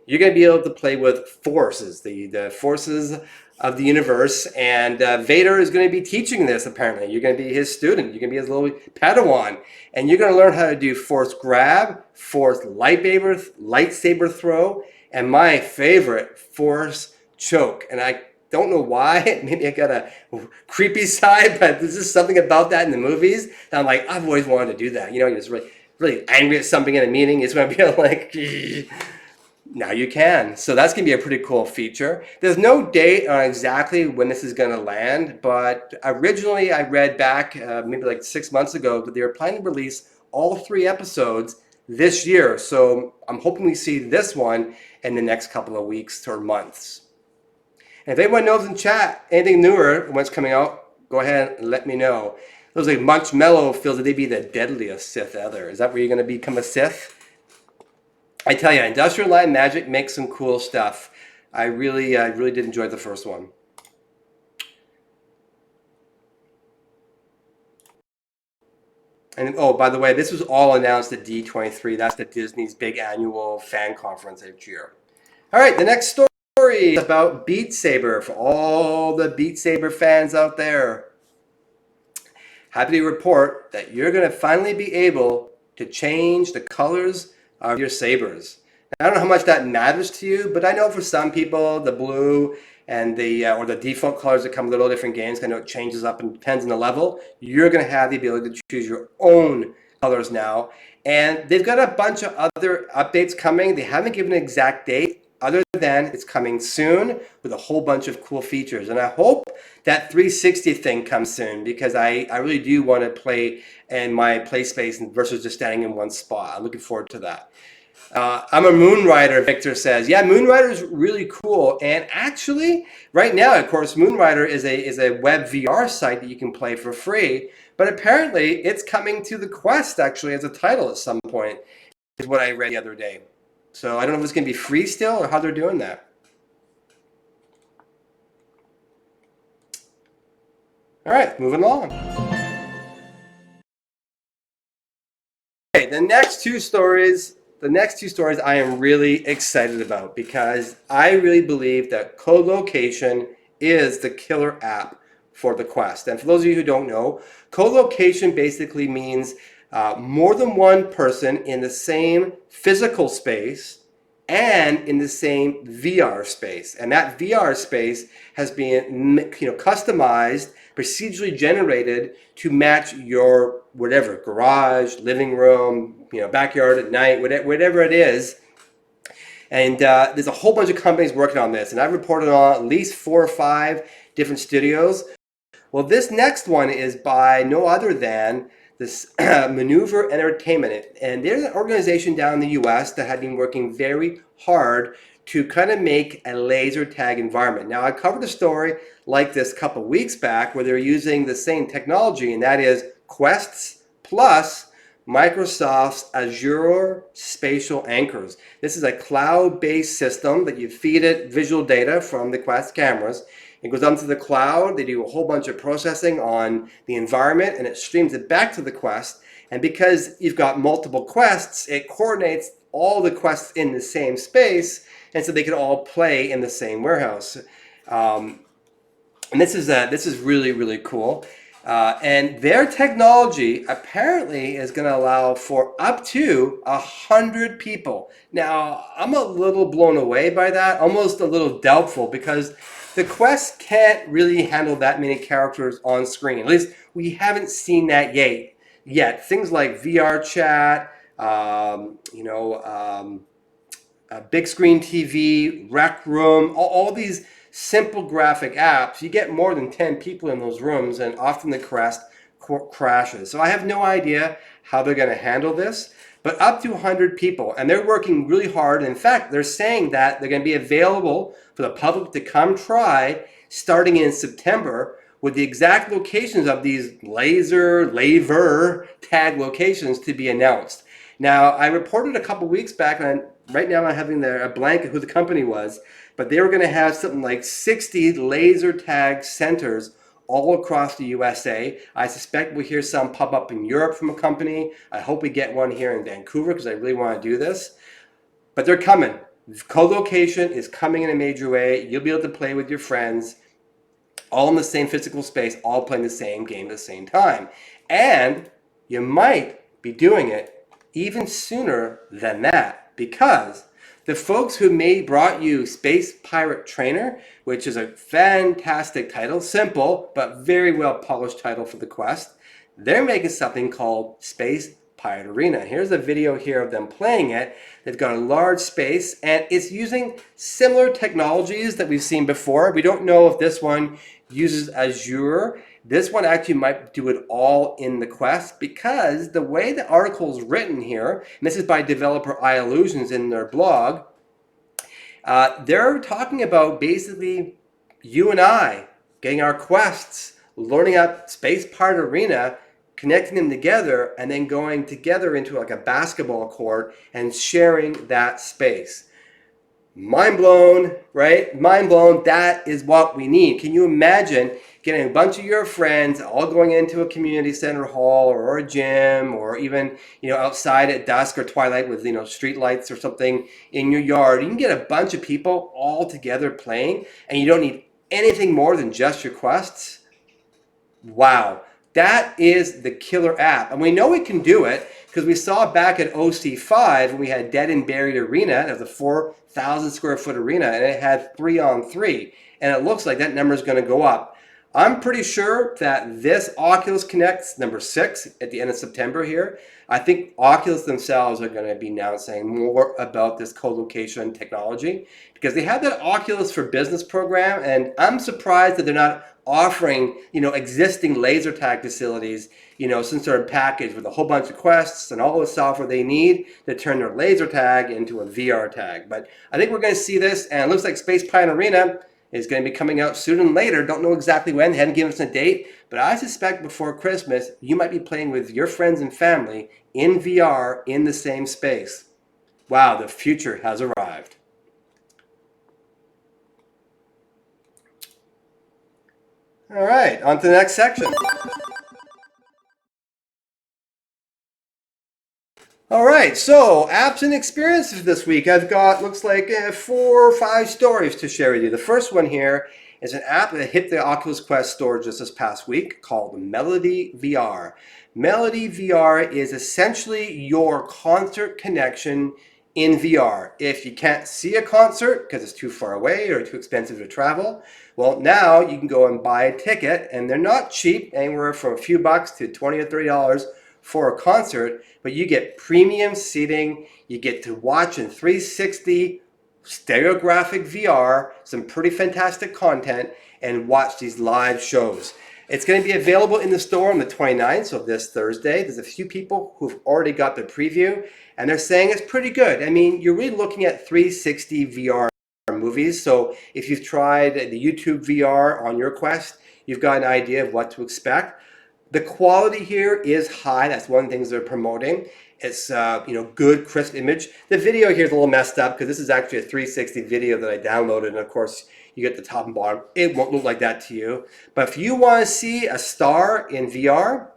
You're going to be able to play with forces, the forces of the universe. And Vader is going to be teaching this, apparently. You're going to be his student. You're going to be his little Padawan. And you're going to learn how to do force grab, force lightsaber throw, and my favorite, force choke. And I don't know why. Maybe I got a creepy side, but there's just something about that in the movies that I'm like, I've always wanted to do that. You know, you're just really angry at something in a meeting. It's going to be like... Now you can. So that's going to be a pretty cool feature. There's no date on exactly when this is going to land, but originally I read back maybe like 6 months ago that they were planning to release all 3 episodes this year. So I'm hoping we see this one in the next couple of weeks or months. And if anyone knows in chat anything newer, what's coming out, go ahead and let me know. It looks like Munchmello feels that they'd be the deadliest Sith ever. Is that where you're going to become a Sith? I tell you, Industrial Light and Magic makes some cool stuff. I really did enjoy the first one. And oh, by the way, this was all announced at D23. That's the Disney's big annual fan conference each year. All right, the next story is about Beat Saber for all the Beat Saber fans out there. Happy to report that you're going to finally be able to change the colors of your sabers. Now, I don't know how much that matters to you, but I know for some people the blue and the or the default colors that come with little different games, I know it changes up and depends on the level. You're going to have the ability to choose your own colors now, and they've got a bunch of other updates coming. They haven't given an exact date other than it's coming soon with a whole bunch of cool features, and I hope that 360 thing comes soon because I really do want to play in my play space versus just standing in one spot. I'm looking forward to that. I'm a Moonrider, Victor says. Yeah, Moonrider is really cool. And actually, right now, of course, Moonrider is a web VR site that you can play for free. But apparently, it's coming to the Quest, actually, as a title at some point, is what I read the other day. So I don't know if it's going to be free still or how they're doing that. All right, moving along. Okay, the next two stories I am really excited about because I really believe that Collocation is the killer app for the Quest. And for those of you who don't know, Collocation basically means more than one person in the same physical space and in the same VR space. And that VR space has been customized, procedurally generated to match your whatever, garage, living room, backyard at night, whatever it is. And there's a whole bunch of companies working on this. And I've reported on at least 4 or 5 different studios. Well, this next one is by no other than this Maneuver Entertainment. And there's an organization down in the US that had been working very hard to kind of make a laser tag environment. Now, I covered a story like this a couple weeks back where they're using the same technology, and that is Quests plus Microsoft's Azure Spatial Anchors. This is a cloud-based system that you feed it visual data from the Quest cameras. It goes onto the cloud. They do a whole bunch of processing on the environment, and it streams it back to the Quest. And because you've got multiple Quests, it coordinates all the Quests in the same space, and so they can all play in the same warehouse. And this is really, really cool. And their technology apparently is going to allow for up to 100 people. Now, I'm a little blown away by that, almost a little doubtful, because the Quest can't really handle that many characters on screen. At least we haven't seen that yet. Things like VR chat, big screen TV, rec room, all these simple graphic apps, you get more than 10 people in those rooms, and often the Quest crashes. So I have no idea how they're going to handle this, but up to 100 people, and they're working really hard. In fact, they're saying that they're going to be available for the public to come try starting in September, with the exact locations of these laser tag locations to be announced. Now, I reported a couple weeks back, and right now I'm having a blank of who the company was, but they were going to have something like 60 laser tag centers all across the USA. I suspect we'll hear some pop up in Europe from a company. I hope we get one here in Vancouver, because I really want to do this. But they're coming. Colocation is coming in a major way. You'll be able to play with your friends, all in the same physical space, all playing the same game at the same time. And you might be doing it even sooner than that, because the folks who brought you Space Pirate Trainer, which is a fantastic title, simple but very well polished title for the Quest, they're making something called Space Pirate Arena. Here's a video here of them playing it. They've got a large space, and it's using similar technologies that we've seen before. We don't know if this one uses Azure. This one actually might do it all in the Quest, because the way the article is written here, and this is by developer iIllusions in their blog, they're talking about basically you and I getting our Quests, loading up Space Pirate Arena, connecting them together, and then going together into like a basketball court and sharing that space. Mind blown, right? Mind blown. That is what we need. Can you imagine getting a bunch of your friends all going into a community center hall or a gym, or even outside at dusk or twilight with street lights or something in your yard? You can get a bunch of people all together playing, and you don't need anything more than just your Quests. Wow. That is the killer app. And we know we can do it because we saw back at OC5 when we had Dead and Buried Arena. It was a 4,000 square foot arena, and it had 3-on-3. And it looks like that number is going to go up. I'm pretty sure that this Oculus Connect's number 6 at the end of September here. I think Oculus themselves are going to be announcing more about this co-location technology, because they have that Oculus for Business program, and I'm surprised that they're not offering existing laser tag facilities some sort of package with a whole bunch of Quests and all the software they need to turn their laser tag into a VR tag. But I think we're going to see this, and it looks like Space Pirate Arena is going to be coming out sooner than later. Don't know exactly when. They haven't given us a date, but I suspect before Christmas you might be playing with your friends and family in VR in the same space. Wow, the future has arrived. All right, on to the next section. All right, so apps and experiences this week. I've got, looks like 4 or 5 stories to share with you. The first one here is an app that hit the Oculus Quest store just this past week called Melody VR. Melody VR is essentially your concert connection in VR. If you can't see a concert because it's too far away or too expensive to travel, well, now you can go and buy a ticket, and they're not cheap, anywhere from a few bucks to $20 or $30 for a concert, but you get premium seating, you get to watch in 360 stereographic VR, some pretty fantastic content, and watch these live shows. It's going to be available in the store on the 29th, so this Thursday. There's a few people who've already got the preview, and they're saying it's pretty good. I mean, you're really looking at 360 VR movies, so if you've tried the YouTube VR on your Quest, you've got an idea of what to expect. The quality here is high. That's one of the things they're promoting. It's good, crisp image. The video here is a little messed up because this is actually a 360 video that I downloaded, and of course you get the top and bottom. It won't look like that to you. But if you want to see a star in VR,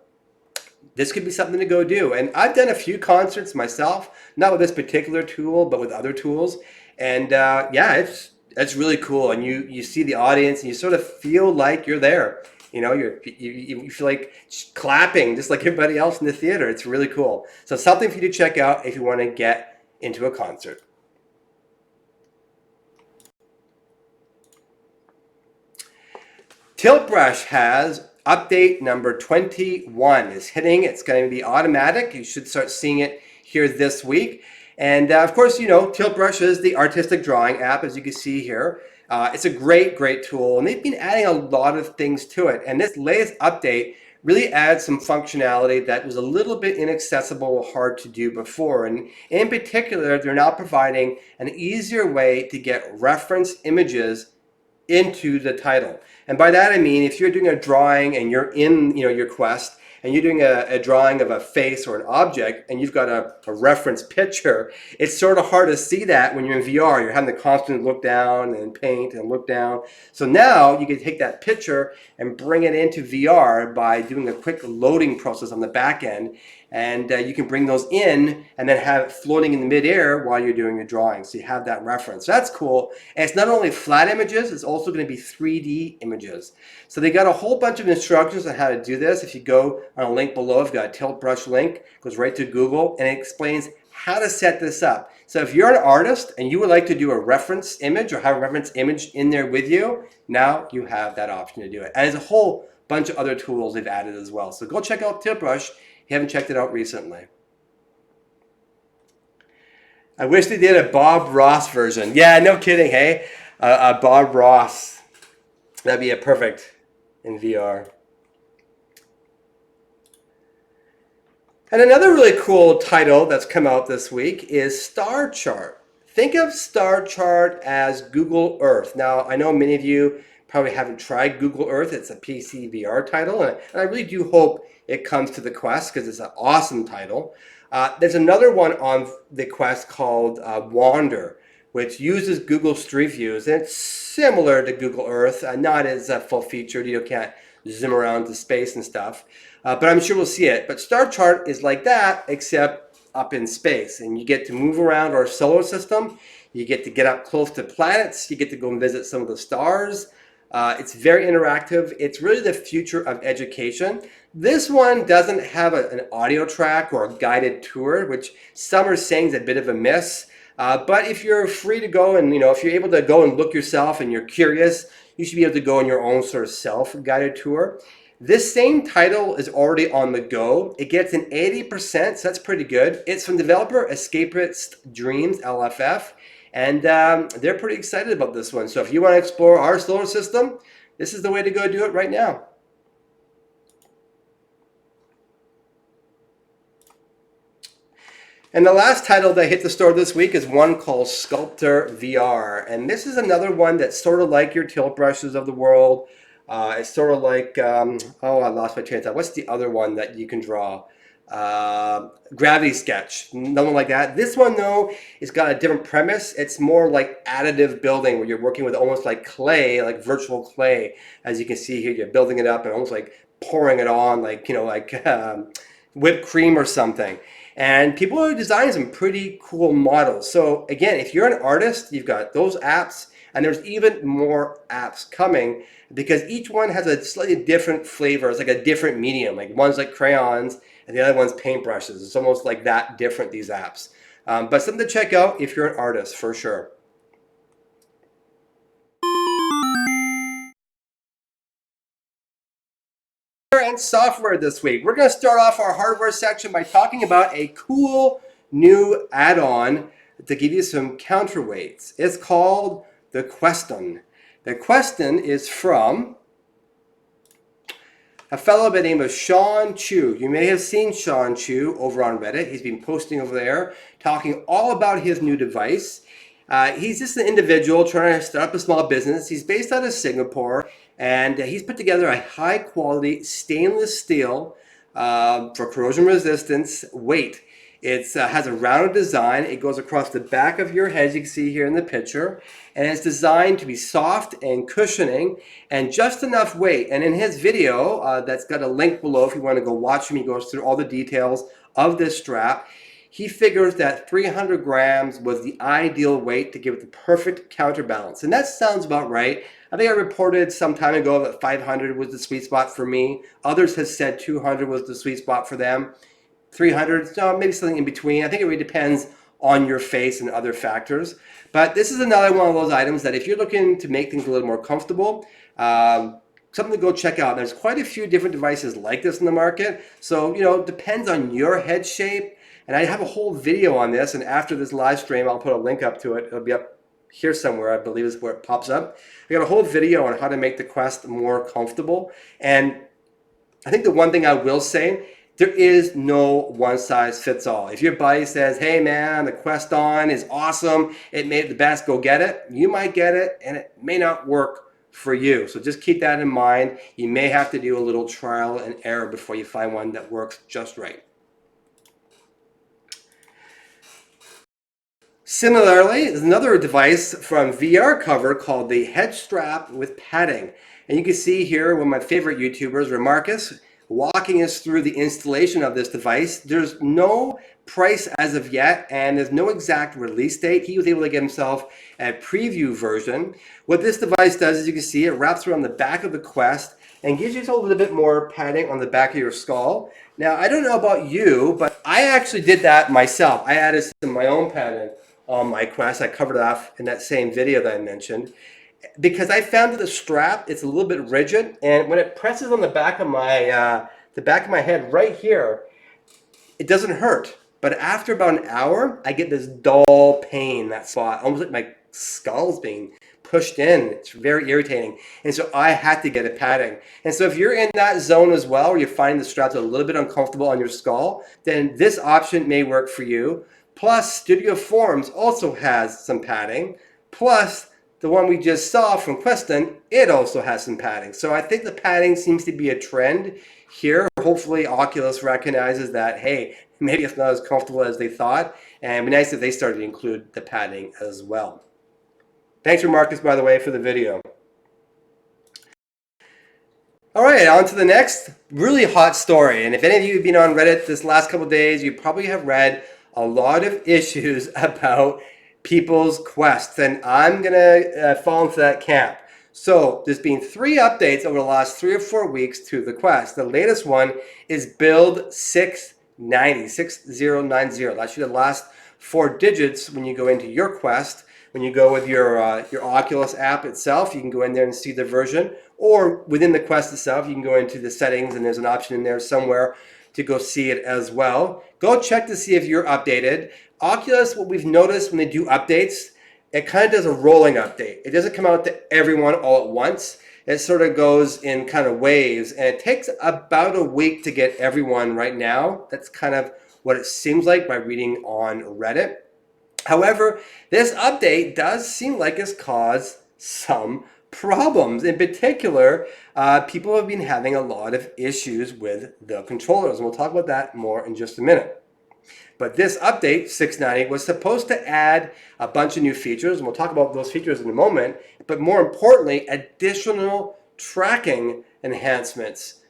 this could be something to go do. And I've done a few concerts myself, not with this particular tool, but with other tools. And it's really cool. And you see the audience and you sort of feel like you're there. You feel like clapping just like everybody else in the theater. It's really cool. So something for you to check out if you want to get into a concert. Tilt Brush has update number 21 is hitting. It's going to be automatic. You should start seeing it here this week. And of course, Tilt Brush is the artistic drawing app, as you can see here. It's a great tool, and they've been adding a lot of things to it. And this latest update really adds some functionality that was a little bit inaccessible, hard to do before. And in particular, they're now providing an easier way to get reference images into the title. And by that I mean, if you're doing a drawing and you're in your quest and you're doing a drawing of a face or an object and you've got a reference picture, it's sort of hard to see that when you're in VR. You're having to constantly look down and paint and look down. So now you can take that picture and bring it into VR by doing a quick loading process on the back end. And you can bring those in and then have it floating in the midair while you're doing your drawing. So you have that reference. So that's cool. And it's not only flat images, it's also going to be 3D images. So they got a whole bunch of instructions on how to do this. If you go on a link below, I've got a Tilt Brush link, goes right to Google, and it explains how to set this up. So if you're an artist and you would like to do a reference image or have a reference image in there with you, now you have that option to do it. And there's a whole bunch of other tools they've added as well. So go check out Tilt Brush. You haven't checked it out recently. I wish they did a Bob Ross version. Yeah, no kidding, hey? A Bob Ross. That'd be a perfect in VR. And another really cool title that's come out this week is Star Chart. Think of Star Chart as Google Earth. Now, I know many of you probably haven't tried Google Earth. It's a PC VR title, and I really do hope it comes to the Quest because it's an awesome title. There's another one on the Quest called Wander, which uses Google Street Views, and it's similar to Google Earth, not as full-featured. You can't zoom around to space and stuff, but I'm sure we'll see it. But Star Chart is like that, except up in space, and you get to move around our solar system. You get to get up close to planets. You get to go and visit some of the stars. It's very interactive. It's really the future of education. This one doesn't have an audio track or a guided tour, which some are saying is a bit of a miss. But if you're free to go and, if you're able to go and look yourself and you're curious, you should be able to go on your own sort of self-guided tour. This same title is already on the go. It gets an 80%, so that's pretty good. It's from developer Escapist Dreams, LFF. And they're pretty excited about this one. So if you want to explore our solar system, this is the way to go do it right now. And the last title that hit the store this week is one called Sculptor VR. And this is another one that's sort of like your Tilt Brushes of the world. It's sort of like, I lost my train of thought. What's the other one that you can draw? Gravity Sketch, nothing like that. This one though, it's got a different premise. It's more like additive building where you're working with almost like clay, like virtual clay. As you can see here, you're building it up and almost like pouring it on like, whipped cream or something. And people are designing some pretty cool models. So again, if you're an artist, you've got those apps, and there's even more apps coming because each one has a slightly different flavor. It's like a different medium. Like one's like crayons and the other one's paintbrushes. It's almost like that different, these apps. But something to check out if you're an artist, for sure. And software this week. We're going to start off our hardware section by talking about a cool new add-on to give you some counterweights. It's called the Question. The Question is from a fellow by the name of Sean Chu. You may have seen Sean Chu over on Reddit. He's been posting over there, talking all about his new device. He's just an individual trying to start up a small business. He's based out of Singapore, And he's put together a high quality stainless steel for corrosion resistance weight. It has a rounded design. It goes across the back of your head, as you can see here in the picture, and it's designed to be soft and cushioning and just enough weight. And in his video, that's got a link below if you want to go watch him, he goes through all the details of this strap. He figures that 300 grams was the ideal weight to give it the perfect counterbalance. And that sounds about right. I think I reported some time ago that 500 was the sweet spot for me. Others have said 200 was the sweet spot for them. 300, no, maybe something in between. I think it really depends on your face and other factors. But this is another one of those items that if you're looking to make things a little more comfortable, something to go check out. There's quite a few different devices like this in the market. So, it depends on your head shape. And I have a whole video on this. And after this live stream, I'll put a link up to it. It'll be up here somewhere, I believe is where it pops up. I got a whole video on how to make the Quest more comfortable. And I think the one thing I will say, there is no one size fits all. If your buddy says, hey man, the Quest On is awesome, it made the best, go get it, you might get it and it may not work for you. So just keep that in mind. You may have to do a little trial and error before you find one that works just right. Similarly, there's another device from VR Cover called the Head Strap with Padding. And you can see here one of my favorite YouTubers, Remarcus, walking us through the installation of this device. There's no price as of yet, and there's no exact release date. He was able to get himself a preview version. What this device does, as you can see, it wraps around the back of the Quest and gives you a little bit more padding on the back of your skull. Now, I don't know about you, but I actually did that myself. I added some of my own padding on my Quest. I covered it off in that same video that I mentioned, because I found that the strap, it's a little bit rigid, and when it presses on the back of my head right here, it doesn't hurt. But after about an hour, I get this dull pain in that spot, almost like my skull's being pushed in. It's very irritating. And so I had to get a padding. And so if you're in that zone as well, where you find the straps a little bit uncomfortable on your skull, then this option may work for you. Plus, Studio Forms also has some padding. Plus, the one we just saw from Queston, it also has some padding. So I think the padding seems to be a trend here. Hopefully Oculus recognizes that, hey, maybe it's not as comfortable as they thought. And it'd be nice if they started to include the padding as well. Thanks, Marcus, by the way, for the video. All right, on to the next really hot story. And if any of you have been on Reddit this last couple of days, you probably have read a lot of issues about people's quests, and I'm gonna fall into that camp. So there's been 3 updates over the last 3 or 4 weeks to the Quest. The latest one is build 690. That's the last 4 digits when you go into your Quest. When you go with your Oculus app itself, you can go in there and see the version, or within the Quest itself, you can go into the settings and there's an option in there somewhere to go see it as well. Go check to see if you're updated. Oculus, what we've noticed when they do updates, it kind of does a rolling update. It doesn't come out to everyone all at once. It sort of goes in kind of waves, and it takes about a week to get everyone right now. That's kind of what it seems like by reading on Reddit. However, this update does seem like it's caused some problems. In particular, people have been having a lot of issues with the controllers, and we'll talk about that more in just a minute. But this update, 690, was supposed to add a bunch of new features, and we'll talk about those features in a moment, but more importantly, additional tracking enhancements.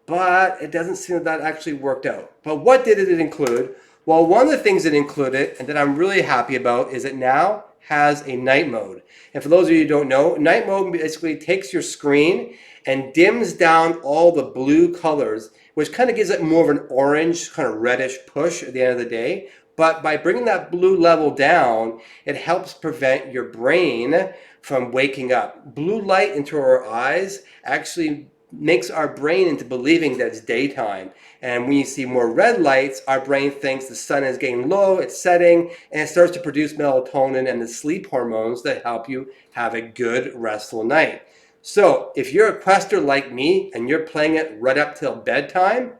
But it doesn't seem that actually worked out. But what did it include? Well, one of the things it included, and that I'm really happy about, is it now has a night mode. And for those of you who don't know, night mode basically takes your screen and dims down all the blue colors, which kind of gives it more of an orange, kind of reddish push at the end of the day. But by bringing that blue level down, it helps prevent your brain from waking up. Blue light into our eyes actually makes our brain into believing that it's daytime. And when you see more red lights, our brain thinks the sun is getting low, it's setting, and it starts to produce melatonin and the sleep hormones that help you have a good, restful night. So if you're a quester like me and you're playing it right up till bedtime,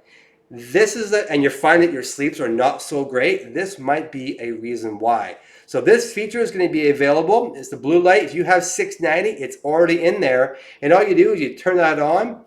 and you're finding that your sleeps are not so great, this might be a reason why. So this feature is going to be available. It's the blue light. If you have 690, it's already in there. And all you do is you turn that on,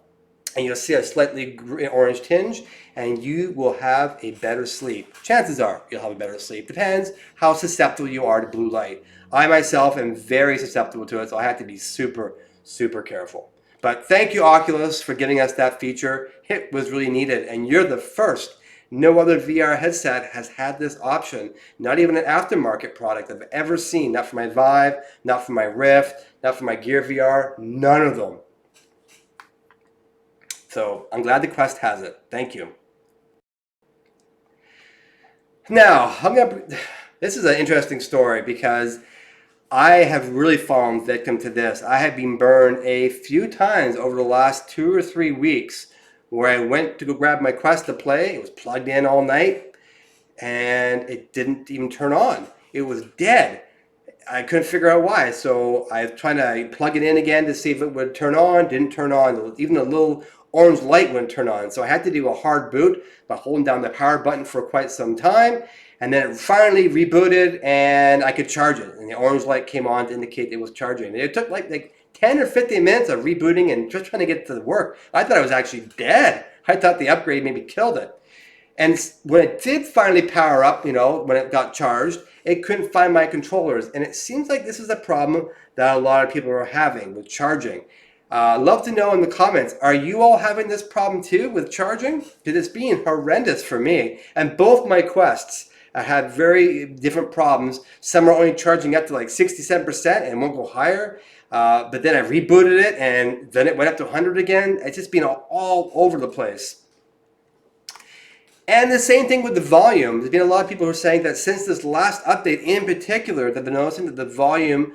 and you'll see a slightly orange tinge, and you will have a better sleep. Chances are you'll have a better sleep. Depends how susceptible you are to blue light. I myself am very susceptible to it, so I have to be super, super careful. But thank you, Oculus, for giving us that feature. It was really needed, and you're the first. No other VR headset has had this option. Not even an aftermarket product I've ever seen. Not for my Vive, not for my Rift, not for my Gear VR, none of them. So I'm glad the Quest has it. Thank you. Now, this is an interesting story because I have really fallen victim to this. I have been burned a few times over the last 2 or 3 weeks where I went to go grab my Quest to play. It was plugged in all night and it didn't even turn on. It was dead. I couldn't figure out why. So I was trying to plug it in again to see if it would turn on. Didn't turn on. Even the little orange light wouldn't turn on. So I had to do a hard boot by holding down the power button for quite some time. And then it finally rebooted and I could charge it. And the orange light came on to indicate it was charging. And it took like 10 or 15 minutes of rebooting and just trying to get to work. I thought I was actually dead. I thought the upgrade maybe killed it. And when it did finally power up, when it got charged, it couldn't find my controllers. And it seems like this is a problem that a lot of people are having with charging. Love to know in the comments, are you all having this problem too with charging? Because it's been horrendous for me. And both my Quests had very different problems. Some are only charging up to like 67% and won't go higher. But then I rebooted it and then it went up to 100 again. It's just been all over the place. And the same thing with the volume. There's been a lot of people who are saying that since this last update in particular, that they're noticing that the volume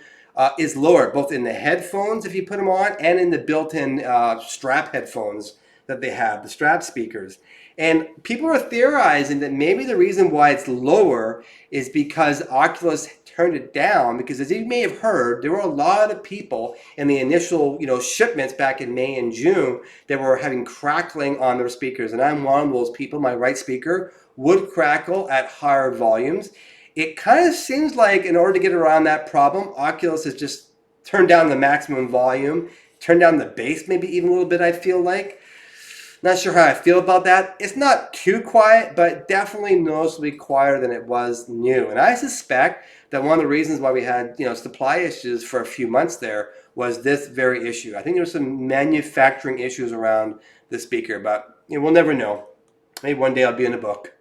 is lower, both in the headphones if you put them on and in the built-in strap headphones that they have, the strap speakers. And people are theorizing that maybe the reason why it's lower is because Oculus turned it down, because as you may have heard, there were a lot of people in the initial shipments back in May and June that were having crackling on their speakers. And I'm one of those people. My right speaker would crackle at higher volumes. It kind of seems like in order to get around that problem, Oculus has just turned down the maximum volume, turned down the bass maybe even a little bit, I feel like. Not sure how I feel about that. It's not too quiet, but definitely noticeably quieter than it was new. And I suspect that one of the reasons why we had supply issues for a few months there was this very issue. I think there were some manufacturing issues around the speaker, but we'll never know. Maybe one day I'll be in a book.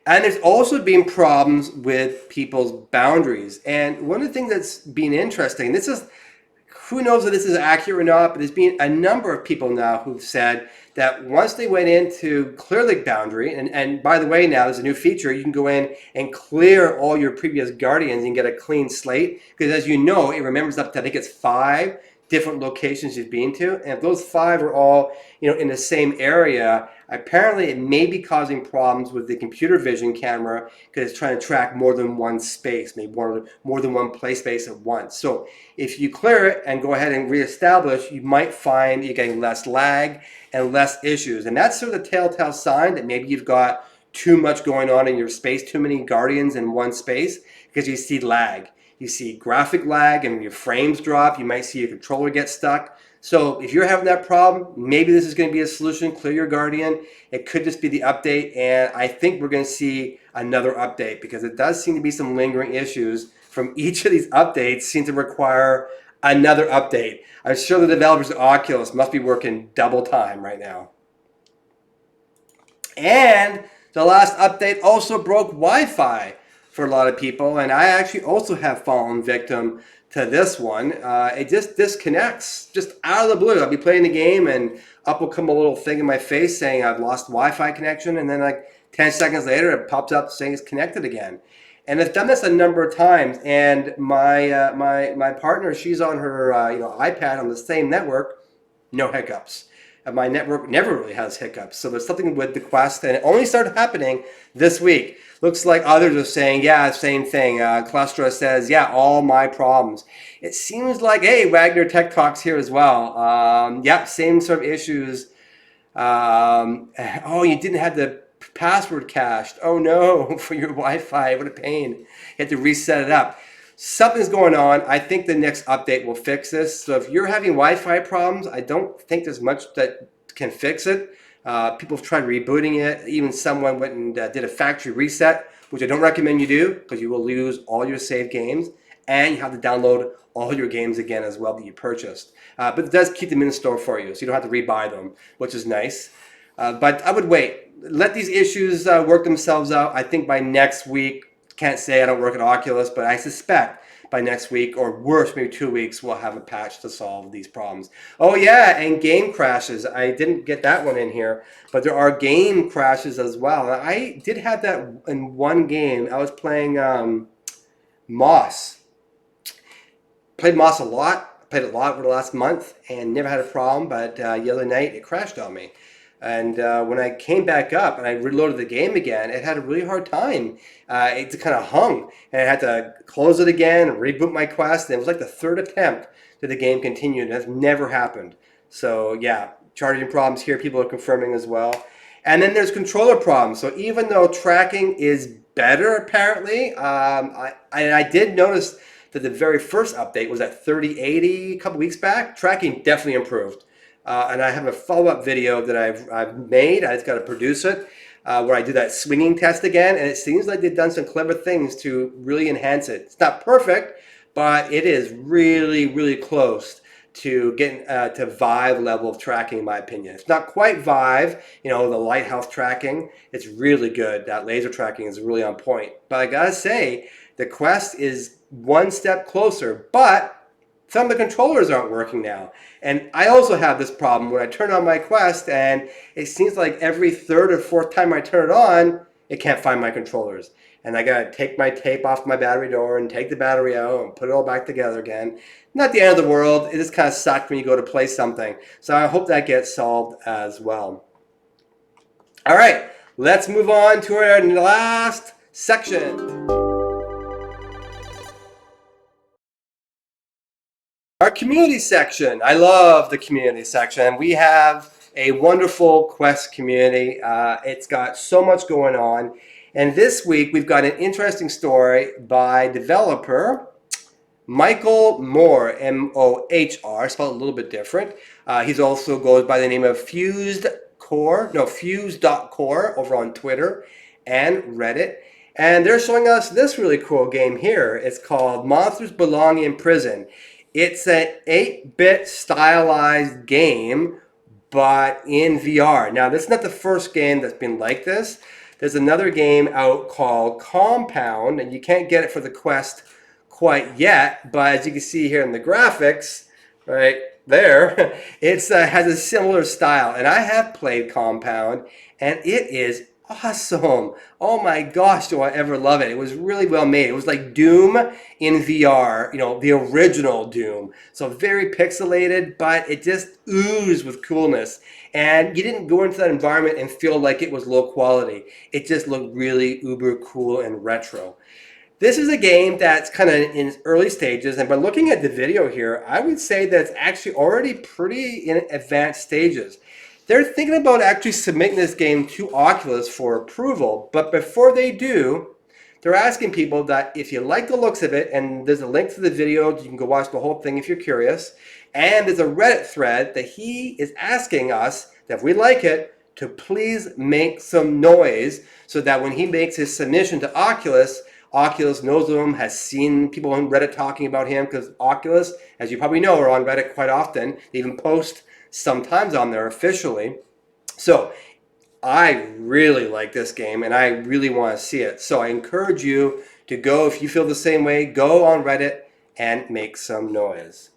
And there's also been problems with people's boundaries. And one of the things that's been interesting, who knows if this is accurate or not, but there's been a number of people now who've said that once they went into clear the boundary, and by the way, now there's a new feature, you can go in and clear all your previous guardians and get a clean slate, because as you know, it remembers up to, I think it's 5 different locations you've been to, and if those 5 are all in the same area, apparently it may be causing problems with the computer vision camera because it's trying to track more than one space, maybe more than one play space at once. So if you clear it and go ahead and reestablish, you might find you're getting less lag and less issues. And that's sort of the telltale sign that maybe you've got too much going on in your space, too many guardians in one space, because you see lag. You see graphic lag and your frames drop. You might see your controller get stuck. So if you're having that problem, maybe this is going to be a solution. Clear your Guardian. It could just be the update, and I think we're going to see another update because it does seem to be some lingering issues from each of these updates seem to require another update. I'm sure the developers at Oculus must be working double time right now. And the last update also broke Wi-Fi for a lot of people, and I actually also have fallen victim to this one. It just disconnects just out of the blue. I'll be playing the game and up will come a little thing in my face saying I've lost Wi-Fi connection, and then like 10 seconds later it pops up saying it's connected again. And it's done this a number of times, and my partner, she's on her iPad on the same network, no hiccups. My network never really has hiccups. So there's something with the Quest, and it only started happening this week. Looks like others are saying, yeah, same thing. Cluster says, yeah, all my problems. It seems like, hey, Wagner Tech Talks here as well. Yep, same sort of issues Oh, you didn't have the password cached. Oh no, for your Wi-Fi. What a pain. You had to reset it up. Something's going on. I think the next update will fix this. So if you're having Wi-Fi problems, I don't think there's much that can fix it. People have tried rebooting it. Even someone went and did a factory reset, which I don't recommend you do because you will lose all your saved games and you have to download all your games again as well that you purchased. But it does keep them in store for you, so you don't have to rebuy them, which is nice. But I would wait. Let these issues work themselves out. I think by next week, can't say I don't work at Oculus, but I suspect by next week, or worse, maybe 2 weeks, we'll have a patch to solve these problems. Oh yeah, and game crashes. I didn't get that one in here, but there are game crashes as well. I did have that in one game. I was playing Moss. Played Moss a lot. Played it a lot over the last month and never had a problem, but the other night it crashed on me. And when I came back up and I reloaded the game again, it had a really hard time. It kind of hung, and I had to close it again, reboot my quest, and it was like the third attempt that the game continued, and that's never happened. So yeah, charging problems here, people are confirming as well. And then there's controller problems. So even though tracking is better apparently, I did notice that the very first update was at 3080 a couple weeks back. Tracking definitely improved. And I have a follow-up video that I've made. I just got to produce it, where I do that swinging test again. And it seems like they've done some clever things to really enhance it. It's not perfect, but it is really, really close to getting to Vive level of tracking, in my opinion. It's not quite Vive, the lighthouse tracking. It's really good. That laser tracking is really on point. But I gotta say, the Quest is one step closer, but some of the controllers aren't working now. And I also have this problem when I turn on my Quest, and it seems like every third or fourth time I turn it on, it can't find my controllers. And I gotta take my tape off my battery door and take the battery out and put it all back together again. Not the end of the world. It just kind of sucks when you go to play something. So I hope that gets solved as well. All right, let's move on to our last section. Our community section. I love the community section. We have a wonderful Quest community. It's got so much going on. And this week we've got an interesting story by developer Michael Mohr, M-O-H-R, spelled a little bit different. He's also goes by the name of Fuse.core over on Twitter and Reddit. And they're showing us this really cool game here. It's called Monsters Belong in Prison. It's an 8-bit stylized game, but in VR. Now, this is not the first game that's been like this. There's another game out called Compound, and you can't get it for the Quest quite yet, but as you can see here in the graphics, right there, it has a similar style. And I have played Compound, and it is awesome. Oh my gosh, do I ever love it. It was really well made. It was like Doom in VR, the original Doom. So very pixelated, but it just oozed with coolness. And you didn't go into that environment and feel like it was low quality. It just looked really uber cool and retro. This is a game that's kind of in its early stages, and by looking at the video here, I would say that it's actually already pretty in advanced stages. They're thinking about actually submitting this game to Oculus for approval, but before they do, they're asking people that if you like the looks of it, and there's a link to the video, you can go watch the whole thing if you're curious, and there's a Reddit thread that he is asking us that if we like it, to please make some noise so that when he makes his submission to Oculus, Oculus knows of him, has seen people on Reddit talking about him, because Oculus, as you probably know, are on Reddit quite often. They even post sometimes on there officially. So I really like this game, and I really want to see it. So I encourage you to go, if you feel the same way, go on Reddit and make some noise.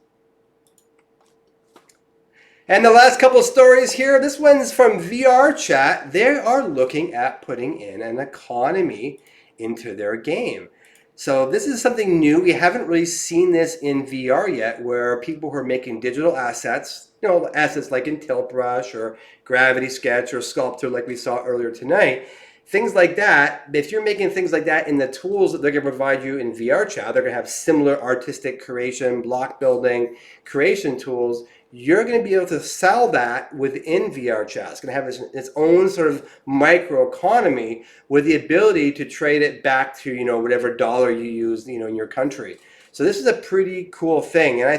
And the last couple of stories here, this one's from VR Chat. They are looking at putting in an economy into their game. So this is something new. We haven't really seen this in VR yet, where people who are making digital assets, assets like in Tilt Brush or Gravity Sketch or Sculptor like we saw earlier tonight, things like that. If you're making things like that in the tools that they're going to provide you in VR chat, they're going to have similar artistic creation, block building, creation tools. You're going to be able to sell that within VR chat. It's going to have its own sort of micro economy with the ability to trade it back to, you know, whatever dollar you use, you know, in your country. So this is a pretty cool thing. And I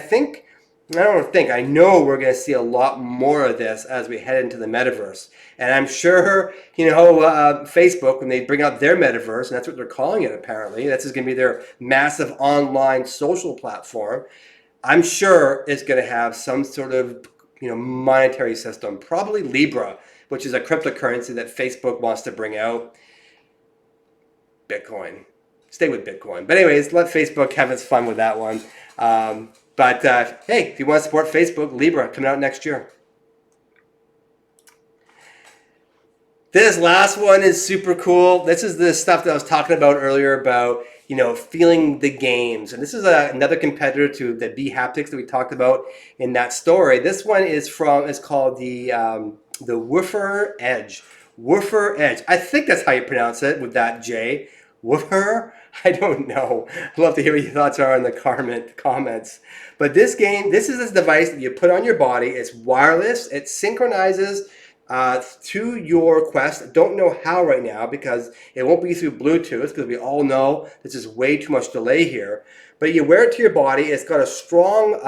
know we're going to see a lot more of this as we head into the metaverse. And I'm sure, you know, Facebook, when they bring out their metaverse, and that's what they're calling it apparently, that's going to be their massive online social platform. I'm sure it's going to have some sort of, you know, monetary system, probably Libra, which is a cryptocurrency that Facebook wants to bring out. Bitcoin. Stay with Bitcoin. But anyways, let Facebook have its fun with that one. Hey, if you want to support Facebook, Libra coming out next year. This last one is super cool. This is the stuff that I was talking about earlier about, you know, feeling the games. And this is another competitor to the B-haptics that we talked about in that story. This one is called the Woofer Edge. Woofer Edge. I think that's how you pronounce it with that J. Woofer? I don't know. I'd love to hear what your thoughts are in the comments. But this is this device that you put on your body. It's wireless. It synchronizes to your Quest. Don't know how right now because it won't be through Bluetooth because we all know this is way too much delay here. But you wear it to your body. It's got a strong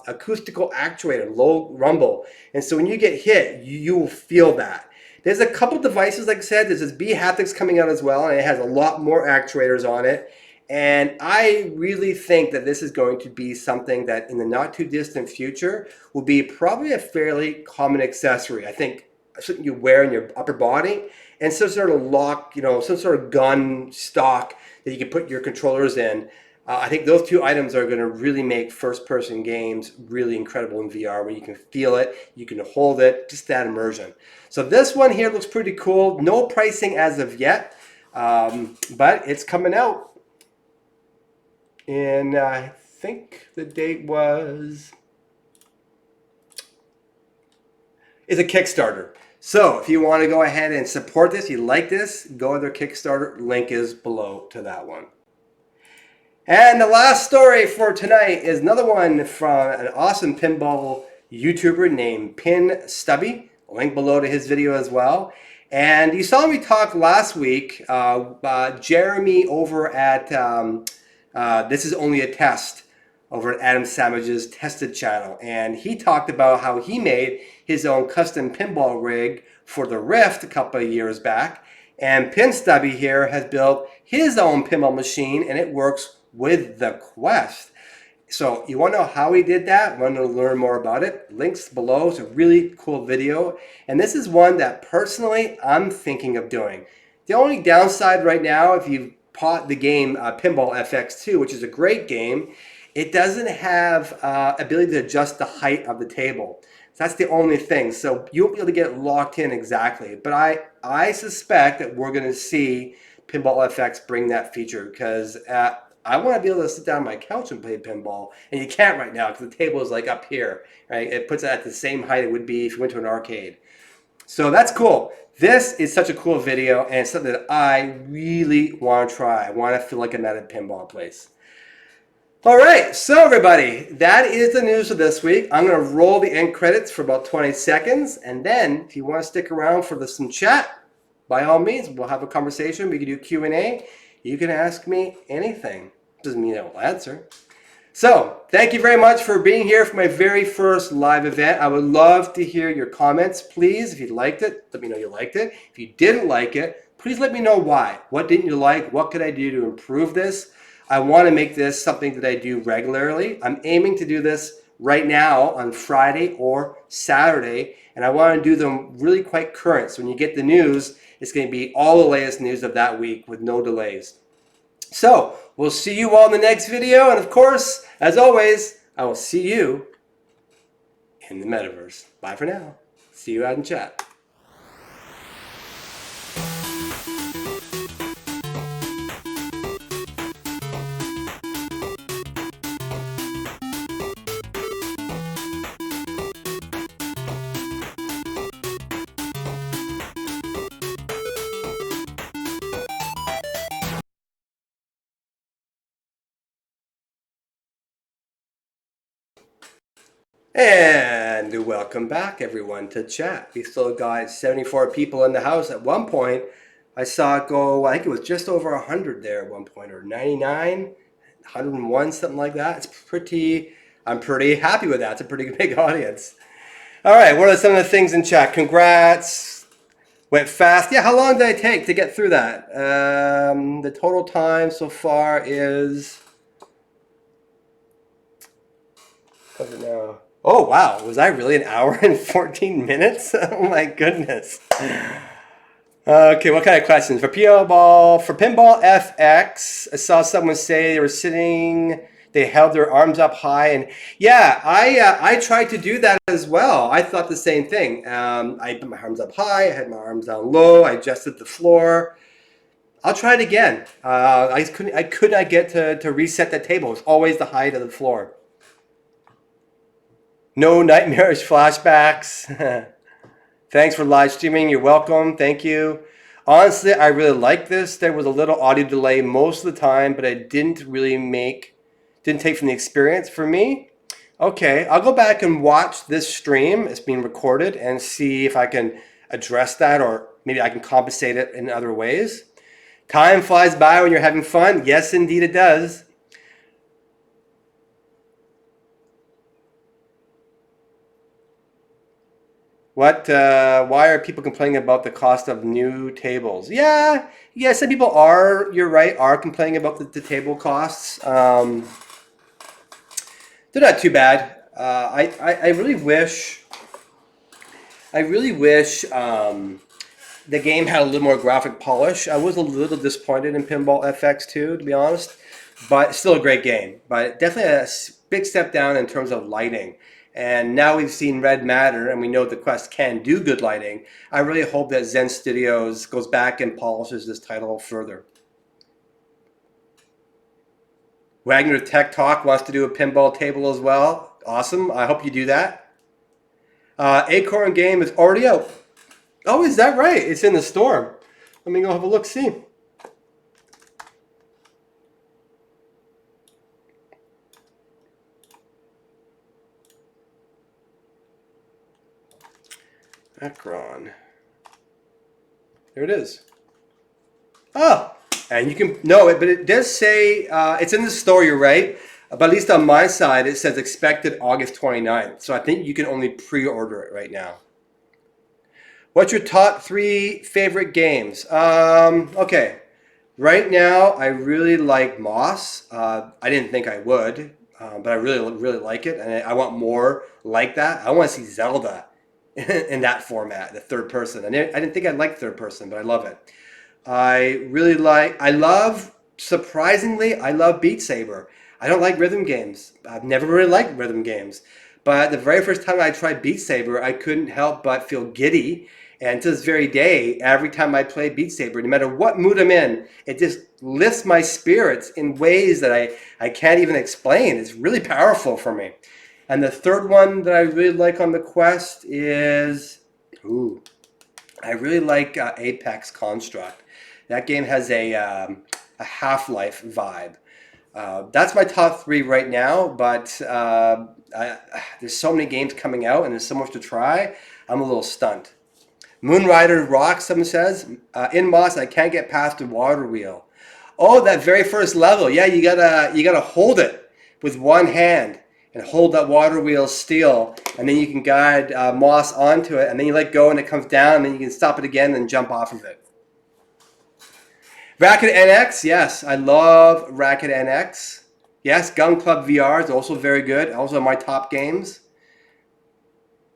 acoustical actuator, low rumble. And so when you get hit, you will feel that. There's a couple devices, like I said, there's this B-haptics coming out as well, and it has a lot more actuators on it. And I really think that this is going to be something that in the not too distant future will be probably a fairly common accessory. I think something you wear in your upper body and some sort of lock, you know, some sort of gun stock that you can put your controllers in. I think those two items are going to really make first-person games really incredible in VR, where you can feel it, you can hold it, just that immersion. So this one here looks pretty cool. No pricing as of yet, but it's coming out. And I think the date is a Kickstarter. So if you want to go ahead and support this, you like this, go to their Kickstarter. Link is below to that one. And the last story for tonight is another one from an awesome pinball YouTuber named Pin Stubby. Link below to his video as well. And you saw me talk last week, Jeremy over at This Is Only a Test over at Adam Savage's Tested channel. And he talked about how he made his own custom pinball rig for the Rift a couple of years back. And Pin Stubby here has built his own pinball machine, and it works with the Quest. So you want to know how he did that? Want to learn more about it? Links below. It's a really cool video. And this is one that personally I'm thinking of doing. The only downside right now, if you've bought the game Pinball FX2, which is a great game, it doesn't have ability to adjust the height of the table. So that's the only thing. So you won't be able to get it locked in exactly. But I suspect that we're going to see Pinball FX bring that feature, because I want to be able to sit down on my couch and play pinball, and you can't right now because the table is like up here, right? It puts it at the same height it would be if you went to an arcade. So that's cool. This is such a cool video, and it's something that I really want to try. I want to feel like I'm at a pinball place. All right, so everybody, that is the news for this week. I'm going to roll the end credits for about 20 seconds, and then if you want to stick around for some chat, by all means, we'll have a conversation. We can do Q&A. You can ask me anything. Doesn't mean I will answer. So, thank you very much for being here for my very first live event. I would love to hear your comments. Please, if you liked it, let me know you liked it. If you didn't like it, please let me know why. What didn't you like? What could I do to improve this? I want to make this something that I do regularly. I'm aiming to do this right now on Friday or Saturday, and I want to do them really quite current. So when you get the news, it's going to be all the latest news of that week with no delays. So, we'll see you all in the next video, and of course, as always, I will see you in the metaverse. Bye for now. See you out in chat. And welcome back, everyone, to chat. We still got 74 people in the house. At one point, I saw it go, I think it was just over 100 there at one point, or 99, 101, something like that. I'm pretty happy with that. It's a pretty big audience. All right, what are some of the things in chat? Congrats. Went fast. Yeah, how long did it take to get through that? The total time so far is... What's it now? Oh, wow. Was I really 1 hour and 14 minutes? Oh, my goodness. Okay, what kind of questions? For Pinball FX, I saw someone say they held their arms up high. And yeah, I tried to do that as well. I thought the same thing. I put my arms up high. I had my arms down low. I adjusted the floor. I'll try it again. I could not get to reset the table. It was always the height of the floor. No nightmarish flashbacks. Thanks for live streaming. You're welcome. Thank you. Honestly, I really like this. There was a little audio delay most of the time, but it didn't take from the experience for me. Okay, I'll go back and watch this stream. It's being recorded and see if I can address that, or maybe I can compensate it in other ways. Time flies by when you're having fun. Yes, indeed it does. Why are people complaining about the cost of new tables? Yeah, some people are, you're right, are complaining about the table costs. They're not too bad. I really wish the game had a little more graphic polish. I was a little disappointed in Pinball FX 2, to be honest, but still a great game. But definitely a big step down in terms of lighting. And now we've seen Red Matter, and we know the Quest can do good lighting. I really hope that Zen Studios goes back and polishes this title further. Wagner Tech Talk wants to do a pinball table as well. Awesome. I hope you do that. Acorn game is already out. Oh, is that right? It's in the store. Let me go have a look, see. Akron. There it is. Oh, and you can know it, but it does say it's in the store, you're right. But at least on my side, it says expected August 29th. So I think you can only pre-order it right now. What's your top 3 favorite games? Okay. Right now, I really like Moss. I didn't think I would, but I really like it. And I want more like that. I want to see Zelda in that format, the third person. And I didn't think I'd like third person, but I love it. Surprisingly, I love Beat Saber. I don't like rhythm games. I've never really liked rhythm games. But the very first time I tried Beat Saber, I couldn't help but feel giddy. And to this very day, every time I play Beat Saber, no matter what mood I'm in, it just lifts my spirits in ways that I can't even explain. It's really powerful for me. And the third one that I really like on the Quest is, I really like Apex Construct. That game has a Half-Life vibe. That's my top 3 right now, but there's so many games coming out and there's so much to try. I'm a little stunned. Moonrider rocks, someone says. In Moss, I can't get past the water wheel. Oh, that very first level. Yeah, you gotta hold it with one hand and hold that water wheel still, and then you can guide Moss onto it, and then you let go and it comes down, and then you can stop it again and jump off of it. Racket NX, yes, I love Racket NX. Yes, Gun Club VR is also very good, also my top games.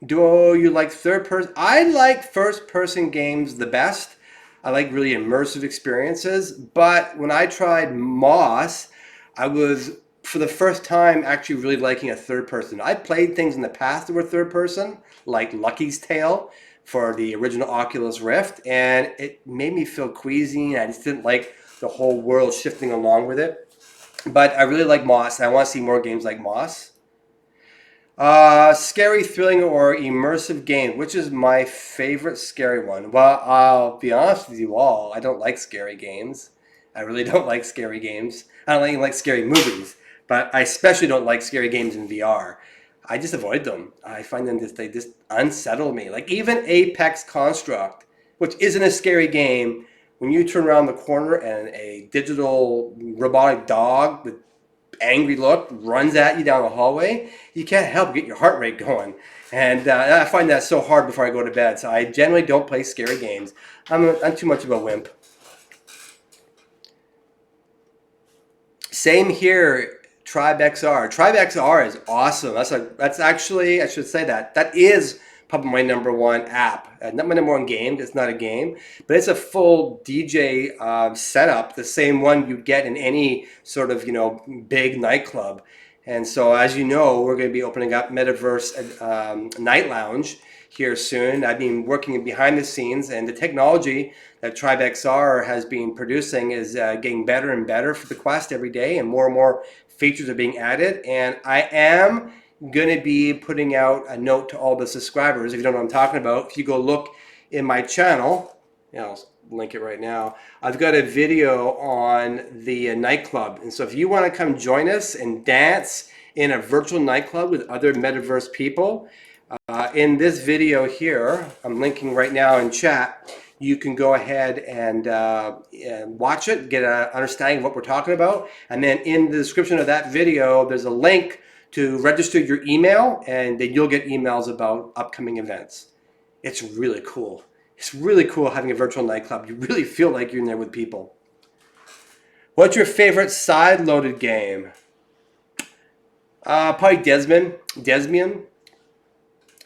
Do you like third person? I like first person games the best. I like really immersive experiences, but when I tried Moss, I was, for the first time, actually really liking a third person. I played things in the past that were third person, like Lucky's Tale for the original Oculus Rift, and it made me feel queasy. I just didn't like the whole world shifting along with it. But I really like Moss, and I want to see more games like Moss. Scary, thrilling, or immersive game. Which is my favorite scary one? Well, I'll be honest with you all. I don't like scary games. I really don't like scary games. I don't even like scary movies. But I especially don't like scary games in VR. I just avoid them. I find them they just unsettle me. Like even Apex Construct, which isn't a scary game, when you turn around the corner and a digital robotic dog with angry look runs at you down the hallway, you can't help get your heart rate going. And I find that so hard before I go to bed. So I generally don't play scary games. I'm too much of a wimp. Same here, Tribe XR. Tribe XR is awesome. That's actually, I should say that is probably my number one app. Not my number one game. It's not a game, but it's a full DJ setup, the same one you get in any sort of big nightclub. And so, as you know, we're going to be opening up Metaverse Night Lounge here soon. I've been working behind the scenes, and the technology that Tribe XR has been producing is getting better and better for the Quest every day, and more features are being added. And I am going to be putting out a note to all the subscribers. If you don't know what I'm talking about, if you go look in my channel, I'll link it right now. I've got a video on the nightclub. And so if you want to come join us and dance in a virtual nightclub with other Metaverse people, in this video here, I'm linking right now in chat, you can go ahead and watch it, get an understanding of what we're talking about. And then in the description of that video, there's a link to register your email, and then you'll get emails about upcoming events. It's really cool. It's really cool having a virtual nightclub. You really feel like you're in there with people. What's your favorite side-loaded game? Probably Desmian.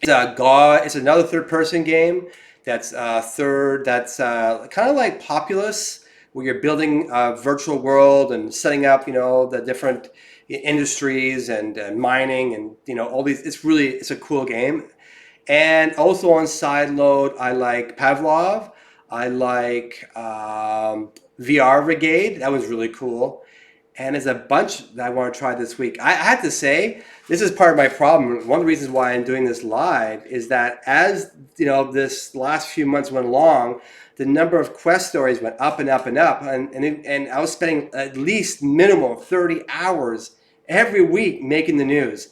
It's another third-person game that's kind of like Populous, where you're building a virtual world and setting up, the different industries and mining and all these. It's a cool game. And also on SideLoad, I like Pavlov. I like VR Brigade. That was really cool. And there's a bunch that I want to try this week. I have to say, this is part of my problem. One of the reasons why I'm doing this live is that as this last few months went along, the number of Quest stories went up and up and up. And I was spending at least minimum 30 hours every week making the news.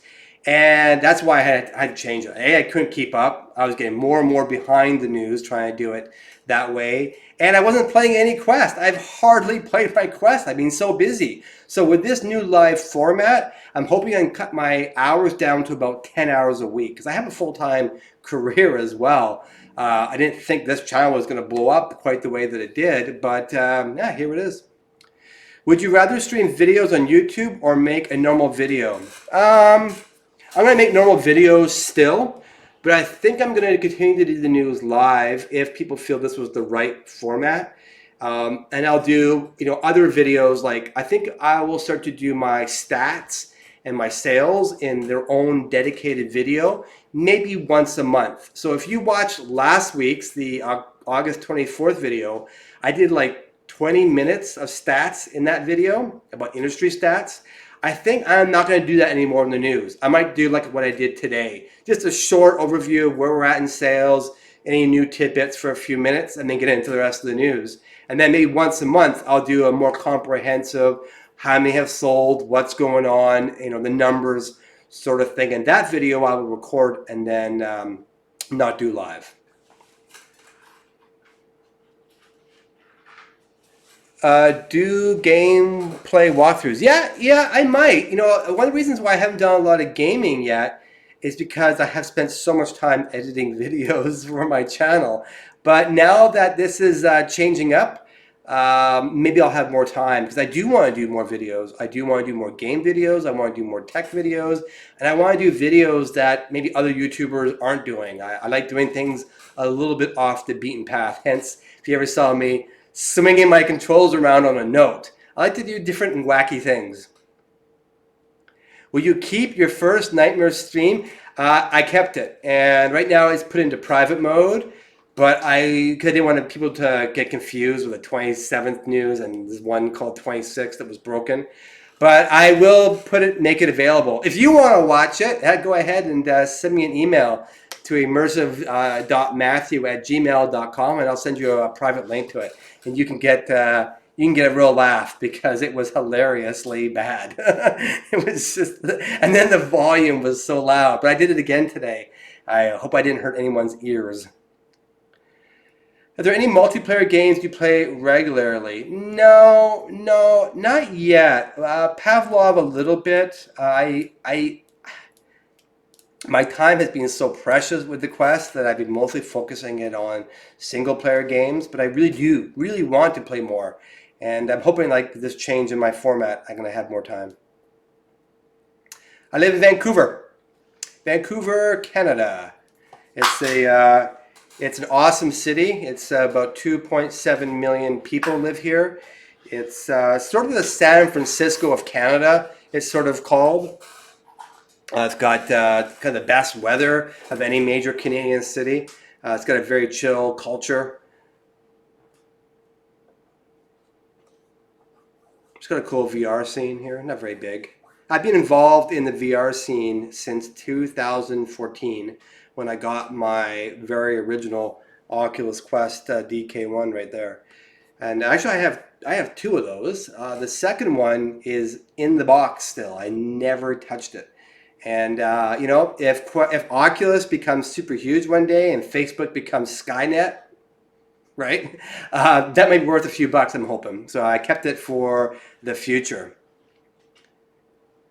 And that's why I had to change it. I couldn't keep up. I was getting more and more behind the news trying to do it that way. And I wasn't playing any Quest. I've hardly played my Quest. I've been so busy. So with this new live format, I'm hoping I can cut my hours down to about 10 hours a week, because I have a full-time career as well. I didn't think this channel was going to blow up quite the way that it did, but yeah, here it is. Would you rather stream videos on YouTube or make a normal video? I'm going to make normal videos still, but I think I'm going to continue to do the news live if people feel this was the right format. And I'll do, other videos. Like, I think I will start to do my stats and my sales in their own dedicated video, maybe once a month. So if you watched last week's, the August 24th video, I did like 20 minutes of stats in that video about industry stats. I think I'm not going to do that anymore in the news. I might do like what I did today. Just a short overview of where we're at in sales, any new tidbits for a few minutes, and then get into the rest of the news. And then maybe once a month, I'll do a more comprehensive, how many have sold, what's going on, the numbers sort of thing. And that video I will record and then not do live. Do gameplay walkthroughs? Yeah, I might. One of the reasons why I haven't done a lot of gaming yet is because I have spent so much time editing videos for my channel. But now that this is changing up, maybe I'll have more time, because I do want to do more videos. I do want to do more game videos. I want to do more tech videos. And I want to do videos that maybe other YouTubers aren't doing. I like doing things a little bit off the beaten path. Hence, if you ever saw me swinging my controls around on a note, I like to do different and wacky things. Will you keep your first Nightmare stream? I kept it, and right now it's put into private mode, but I didn't want people to get confused with the 27th news, and there's one called 26 that was broken. But I will make it available. If you want to watch it, go ahead and send me an email to immersive.matthew@gmail.com, and I'll send you a private link to it. And you can get you can get a real laugh because it was hilariously bad. It was just, and then the volume was so loud. But I did it again today. I hope I didn't hurt anyone's ears. Are there any multiplayer games you play regularly? No, not yet. Pavlov a little bit. My time has been so precious with the Quest that I've been mostly focusing it on single player games, but I really want to play more. And I'm hoping like this change in my format, I'm going to have more time. I live in Vancouver, Canada. It's an awesome city. It's about 2.7 million people live here. It's sort of the San Francisco of Canada, it's sort of called. It's got kind of the best weather of any major Canadian city. It's got a very chill culture. It's got a cool VR scene here, not very big. I've been involved in the VR scene since 2014 when I got my very original Oculus Quest DK1 right there. And actually I have two of those. The second one is in the box still. I never touched it. And you know, if Oculus becomes super huge one day and Facebook becomes Skynet, right? That may be worth a few bucks, I'm hoping. So I kept it for the future.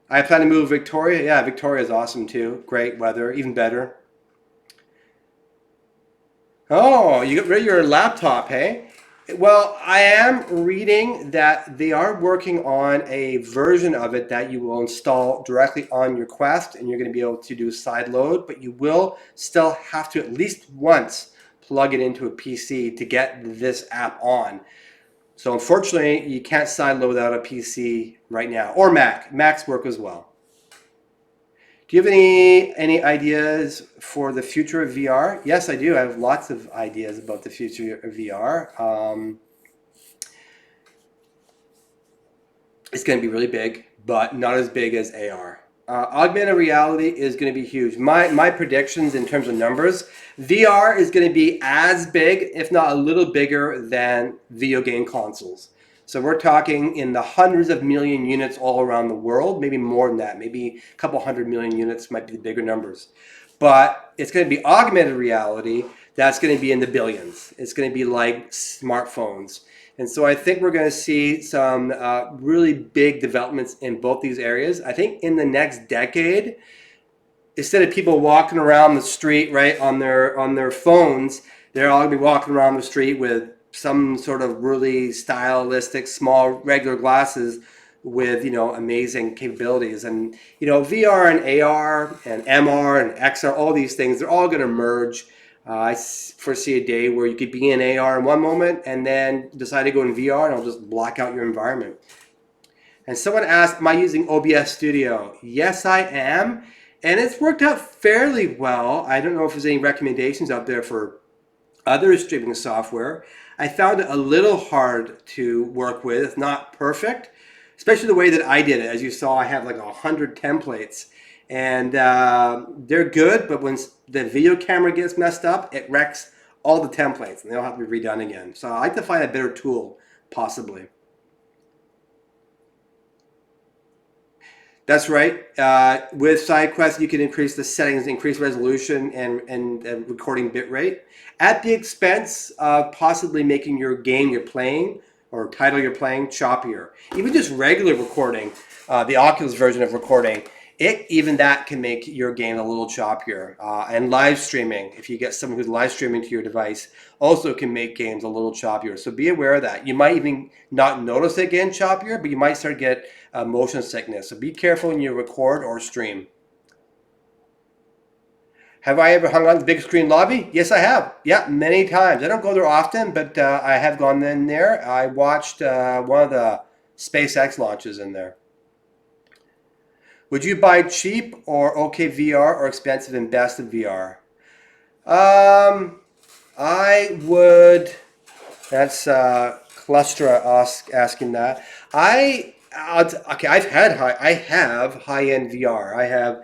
I plan to move Victoria. Yeah, Victoria is awesome too. Great weather, even better. Oh, you got rid of your laptop, hey? Well, I am reading that they are working on a version of it that you will install directly on your Quest, and you're going to be able to do sideload, but you will still have to at least once plug it into a PC to get this app on. So unfortunately, you can't sideload without a PC right now, or Mac. Macs work as well. Do you have any ideas for the future of VR? Yes, I do. I have lots of ideas about the future of VR. It's going to be really big, but not as big as AR. Augmented reality is going to be huge. My predictions in terms of numbers, VR is going to be as big, if not a little bigger, than video game consoles. So we're talking in the hundreds of million units all around the world, maybe more than that. Maybe a couple 100 million units might be the bigger numbers. But it's going to be augmented reality that's going to be in the billions. It's going to be like smartphones. And so I think we're going to see some really big developments in both these areas. I think in the next decade, instead of people walking around the street, right, on their phones, they're all going to be walking around the street with some sort of really stylistic, small, regular glasses with, you know, amazing capabilities. And, you know, VR and AR and MR and XR, all these things, they're all going to merge. I foresee a day where you could be in AR in one moment and then decide to go in VR and it'll just block out your environment. And someone asked, am I using OBS Studio? Yes, I am. And it's worked out fairly well. I don't know if there's any recommendations out there for other streaming software. I found it a little hard to work with. It's not perfect, especially the way that I did it. As you saw, I have like 100 templates. And they're good, but when the video camera gets messed up, it wrecks all the templates, and they'll have to be redone again. So I like to find a better tool, possibly. That's right. With SideQuest, you can increase the settings, increase resolution, and recording bitrate at the expense of possibly making your game you're playing or title you're playing choppier. Even just regular recording, the Oculus version of recording, even that can make your game a little choppier. And live streaming, if you get someone who's live streaming to your device, also can make games a little choppier. So be aware of that. You might even not notice it getting choppier, but you might start to get motion sickness. So be careful when you record or stream. Have I ever hung out the big screen lobby? Yes, I have. Yeah, many times. I don't go there often, but I have gone in there. I watched one of the SpaceX launches in there. Would you buy cheap or okay VR or expensive and best of VR? I would. That's Clustra asking that. I have high-end VR. I have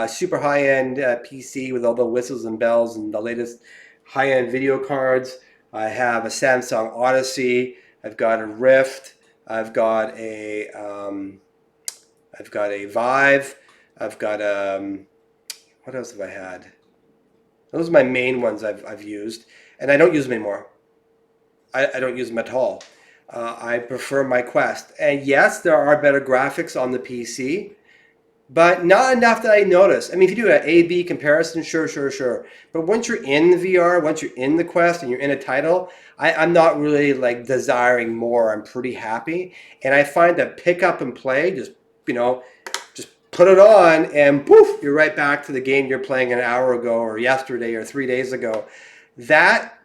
super high-end PC with all the whistles and bells and the latest high-end video cards. I have a Samsung Odyssey. I've got a Rift. I've got a Vive. I've got what else have I had? Those are my main ones I've used, and I don't use them anymore. I don't use them at all. I prefer my Quest. And yes, there are better graphics on the PC, but not enough that I notice. I mean, if you do an A/B comparison, sure. But once you're in the VR, once you're in the Quest and you're in a title, I'm not really like desiring more. I'm pretty happy. And I find that pick up and play, just put it on and poof, you're right back to the game you're playing an hour ago or yesterday or 3 days ago. That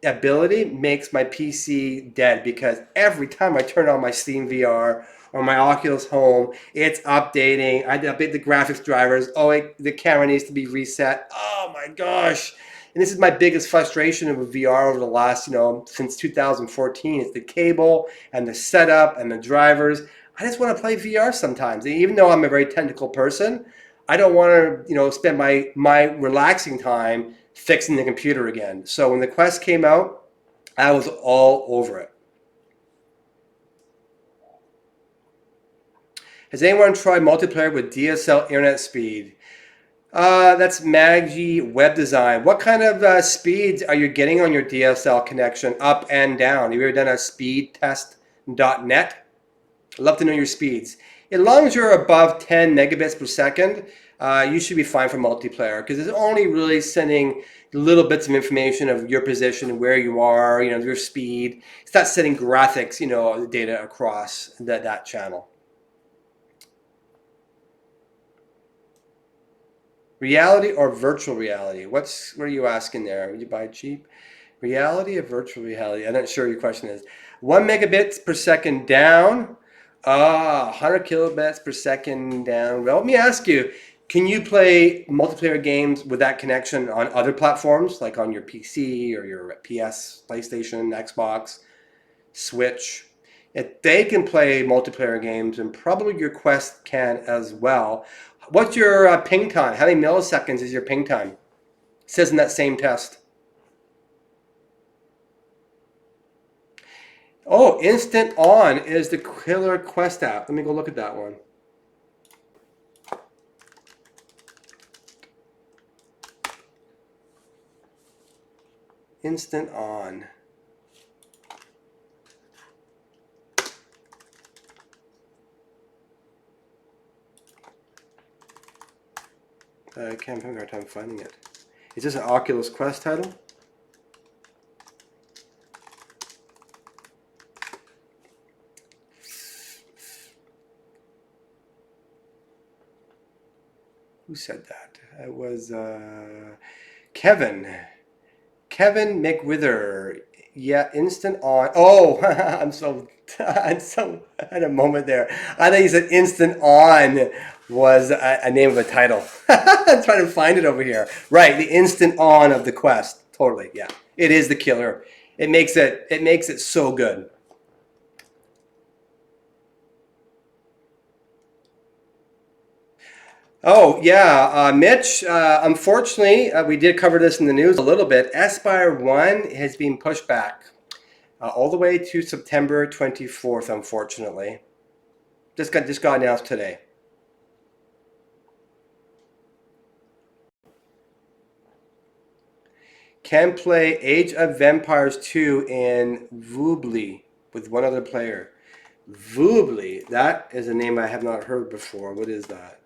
ability makes my PC dead, because every time I turn on my Steam VR or my Oculus Home, it's updating. I update the graphics drivers. Oh, the camera needs to be reset. Oh my gosh. And this is my biggest frustration with VR over the last, since 2014. It's the cable and the setup and the drivers. I just want to play VR sometimes. Even though I'm a very technical person, I don't want to, spend my relaxing time fixing the computer again. So when the Quest came out, I was all over it. Has anyone tried multiplayer with DSL internet speed? That's Maggie Web Design. What kind of speeds are you getting on your DSL connection, up and down? Have you ever done a speedtest.net? I'd love to know your speeds. As long as you're above 10 megabits per second, you should be fine for multiplayer, because it's only really sending little bits of information of your position, where you are, your speed. It's not sending graphics, the data across that channel. Reality or virtual reality? What are you asking there? Would you buy cheap? Reality or virtual reality? I'm not sure your question is. 1 megabits per second down. 100 kilobits per second down. Well, let me ask you, can you play multiplayer games with that connection on other platforms, like on your PC or your PS, PlayStation, Xbox, Switch? If they can play multiplayer games, and probably your Quest can as well. What's your ping time? How many milliseconds is your ping time? It says in that same test. Oh, Instant On is the killer Quest app. Let me go look at that one. Instant On. I can't have a hard time finding it. Is this an Oculus Quest title? Who said that? It was Kevin McWither. Yeah, Instant On. Oh, I had a moment there. I thought you said Instant On was a name of a title. I'm trying to find it over here. Right, the Instant On of the Quest. Totally, yeah. It is the killer. It makes it so good. Oh, yeah, Mitch, unfortunately, we did cover this in the news a little bit. Aspire 1 has been pushed back all the way to September 24th, unfortunately. Just got announced today. Can play Age of Vampires 2 in Voobly with one other player. Voobly, that is a name I have not heard before. What is that?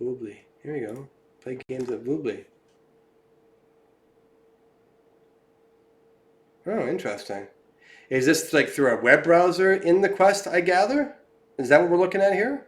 Voobly. Here we go. Play games at Voobly. Oh, interesting. Is this like through a web browser in the Quest, I gather? Is that what we're looking at here?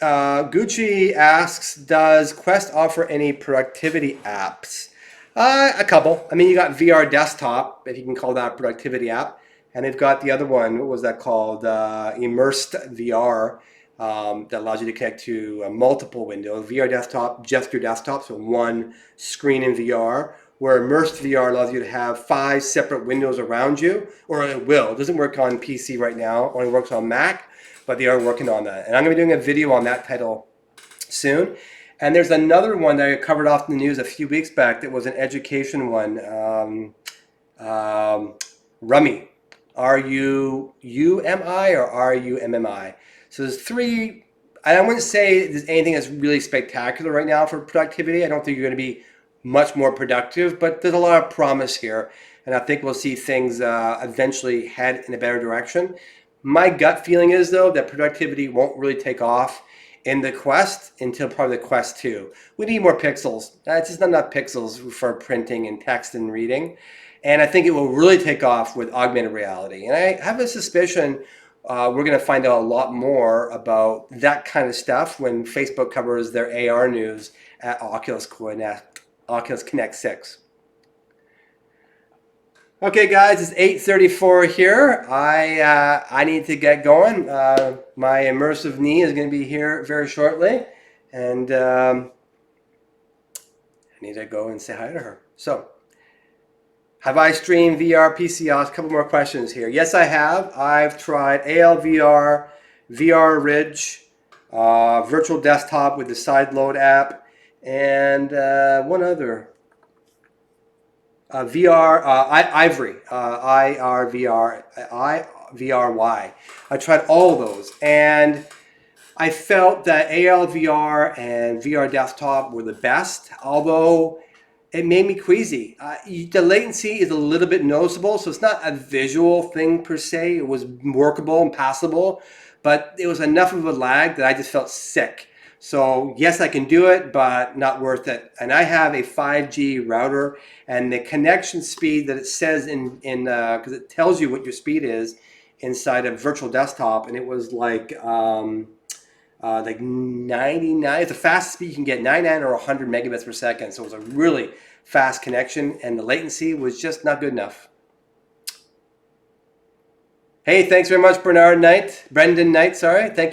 Gucci asks, does Quest offer any productivity apps? A couple. I mean, you got VR Desktop, if you can call that a productivity app. And they've got the other one, what was that called? Immersed VR, that allows you to connect to multiple windows. VR Desktop, just your desktop, so one screen in VR. Where Immersed VR allows you to have 5 separate windows around you, or it will. It doesn't work on PC right now, only works on Mac, but they are working on that. And I'm going to be doing a video on that title soon. And there's another one that I covered off in the news a few weeks back that was an education one. Rummy. R-U-U-M-I or R-U-M-M-I. So there's three. I wouldn't say there's anything that's really spectacular right now for productivity. I don't think you're going to be much more productive, but there's a lot of promise here. And I think we'll see things eventually head in a better direction. My gut feeling is, though, that productivity won't really take off in the Quest until probably the Quest 2. We need more pixels. It's just not enough pixels for printing and text and reading. And I think it will really take off with augmented reality. And I have a suspicion we're going to find out a lot more about that kind of stuff when Facebook covers their AR news at Oculus Connect 6. Okay, guys, it's 8:34 here. I need to get going. My immersive knee is going to be here very shortly, and I need to go and say hi to her. So, have I streamed VR PCOS? A couple more questions here. Yes, I have. I've tried ALVR, VR Ridge, virtual desktop with the SideLoad app, and one other. VR, Ivory, IVRY. I tried all of those, and I felt that ALVR and VR desktop were the best, although it made me queasy. The latency is a little bit noticeable, so it's not a visual thing per se. It was workable and passable, but it was enough of a lag that I just felt sick. So yes, I can do it, but not worth it. And I have a 5G router, and the connection speed that it says because it tells you what your speed is inside a virtual desktop, and it was like 99. It's the fastest speed you can get, 99 or 100 megabits per second. So it was a really fast connection, and the latency was just not good enough. Hey, thanks very much, Brendan Knight. Thank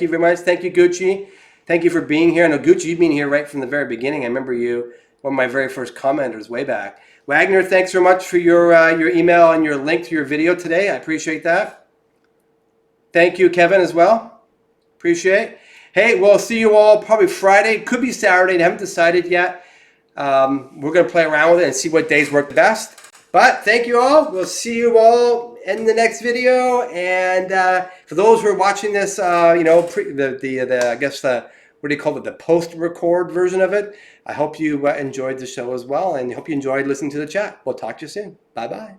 you very much. Thank you, Gucci. Thank you for being here. I know, Gucci, you've been here right from the very beginning. I remember you, one of my very first commenters way back. Wagner, thanks very much for your email and your link to your video today. I appreciate that. Thank you, Kevin, as well. Appreciate it. Hey, we'll see you all probably Friday. Could be Saturday. I haven't decided yet. We're going to play around with it and see what days work best. But thank you all. We'll see you all in the next video. And for those who are watching this, I guess what do you call it? The post-record version of it. I hope you enjoyed the show as well, and hope you enjoyed listening to the chat. We'll talk to you soon. Bye-bye.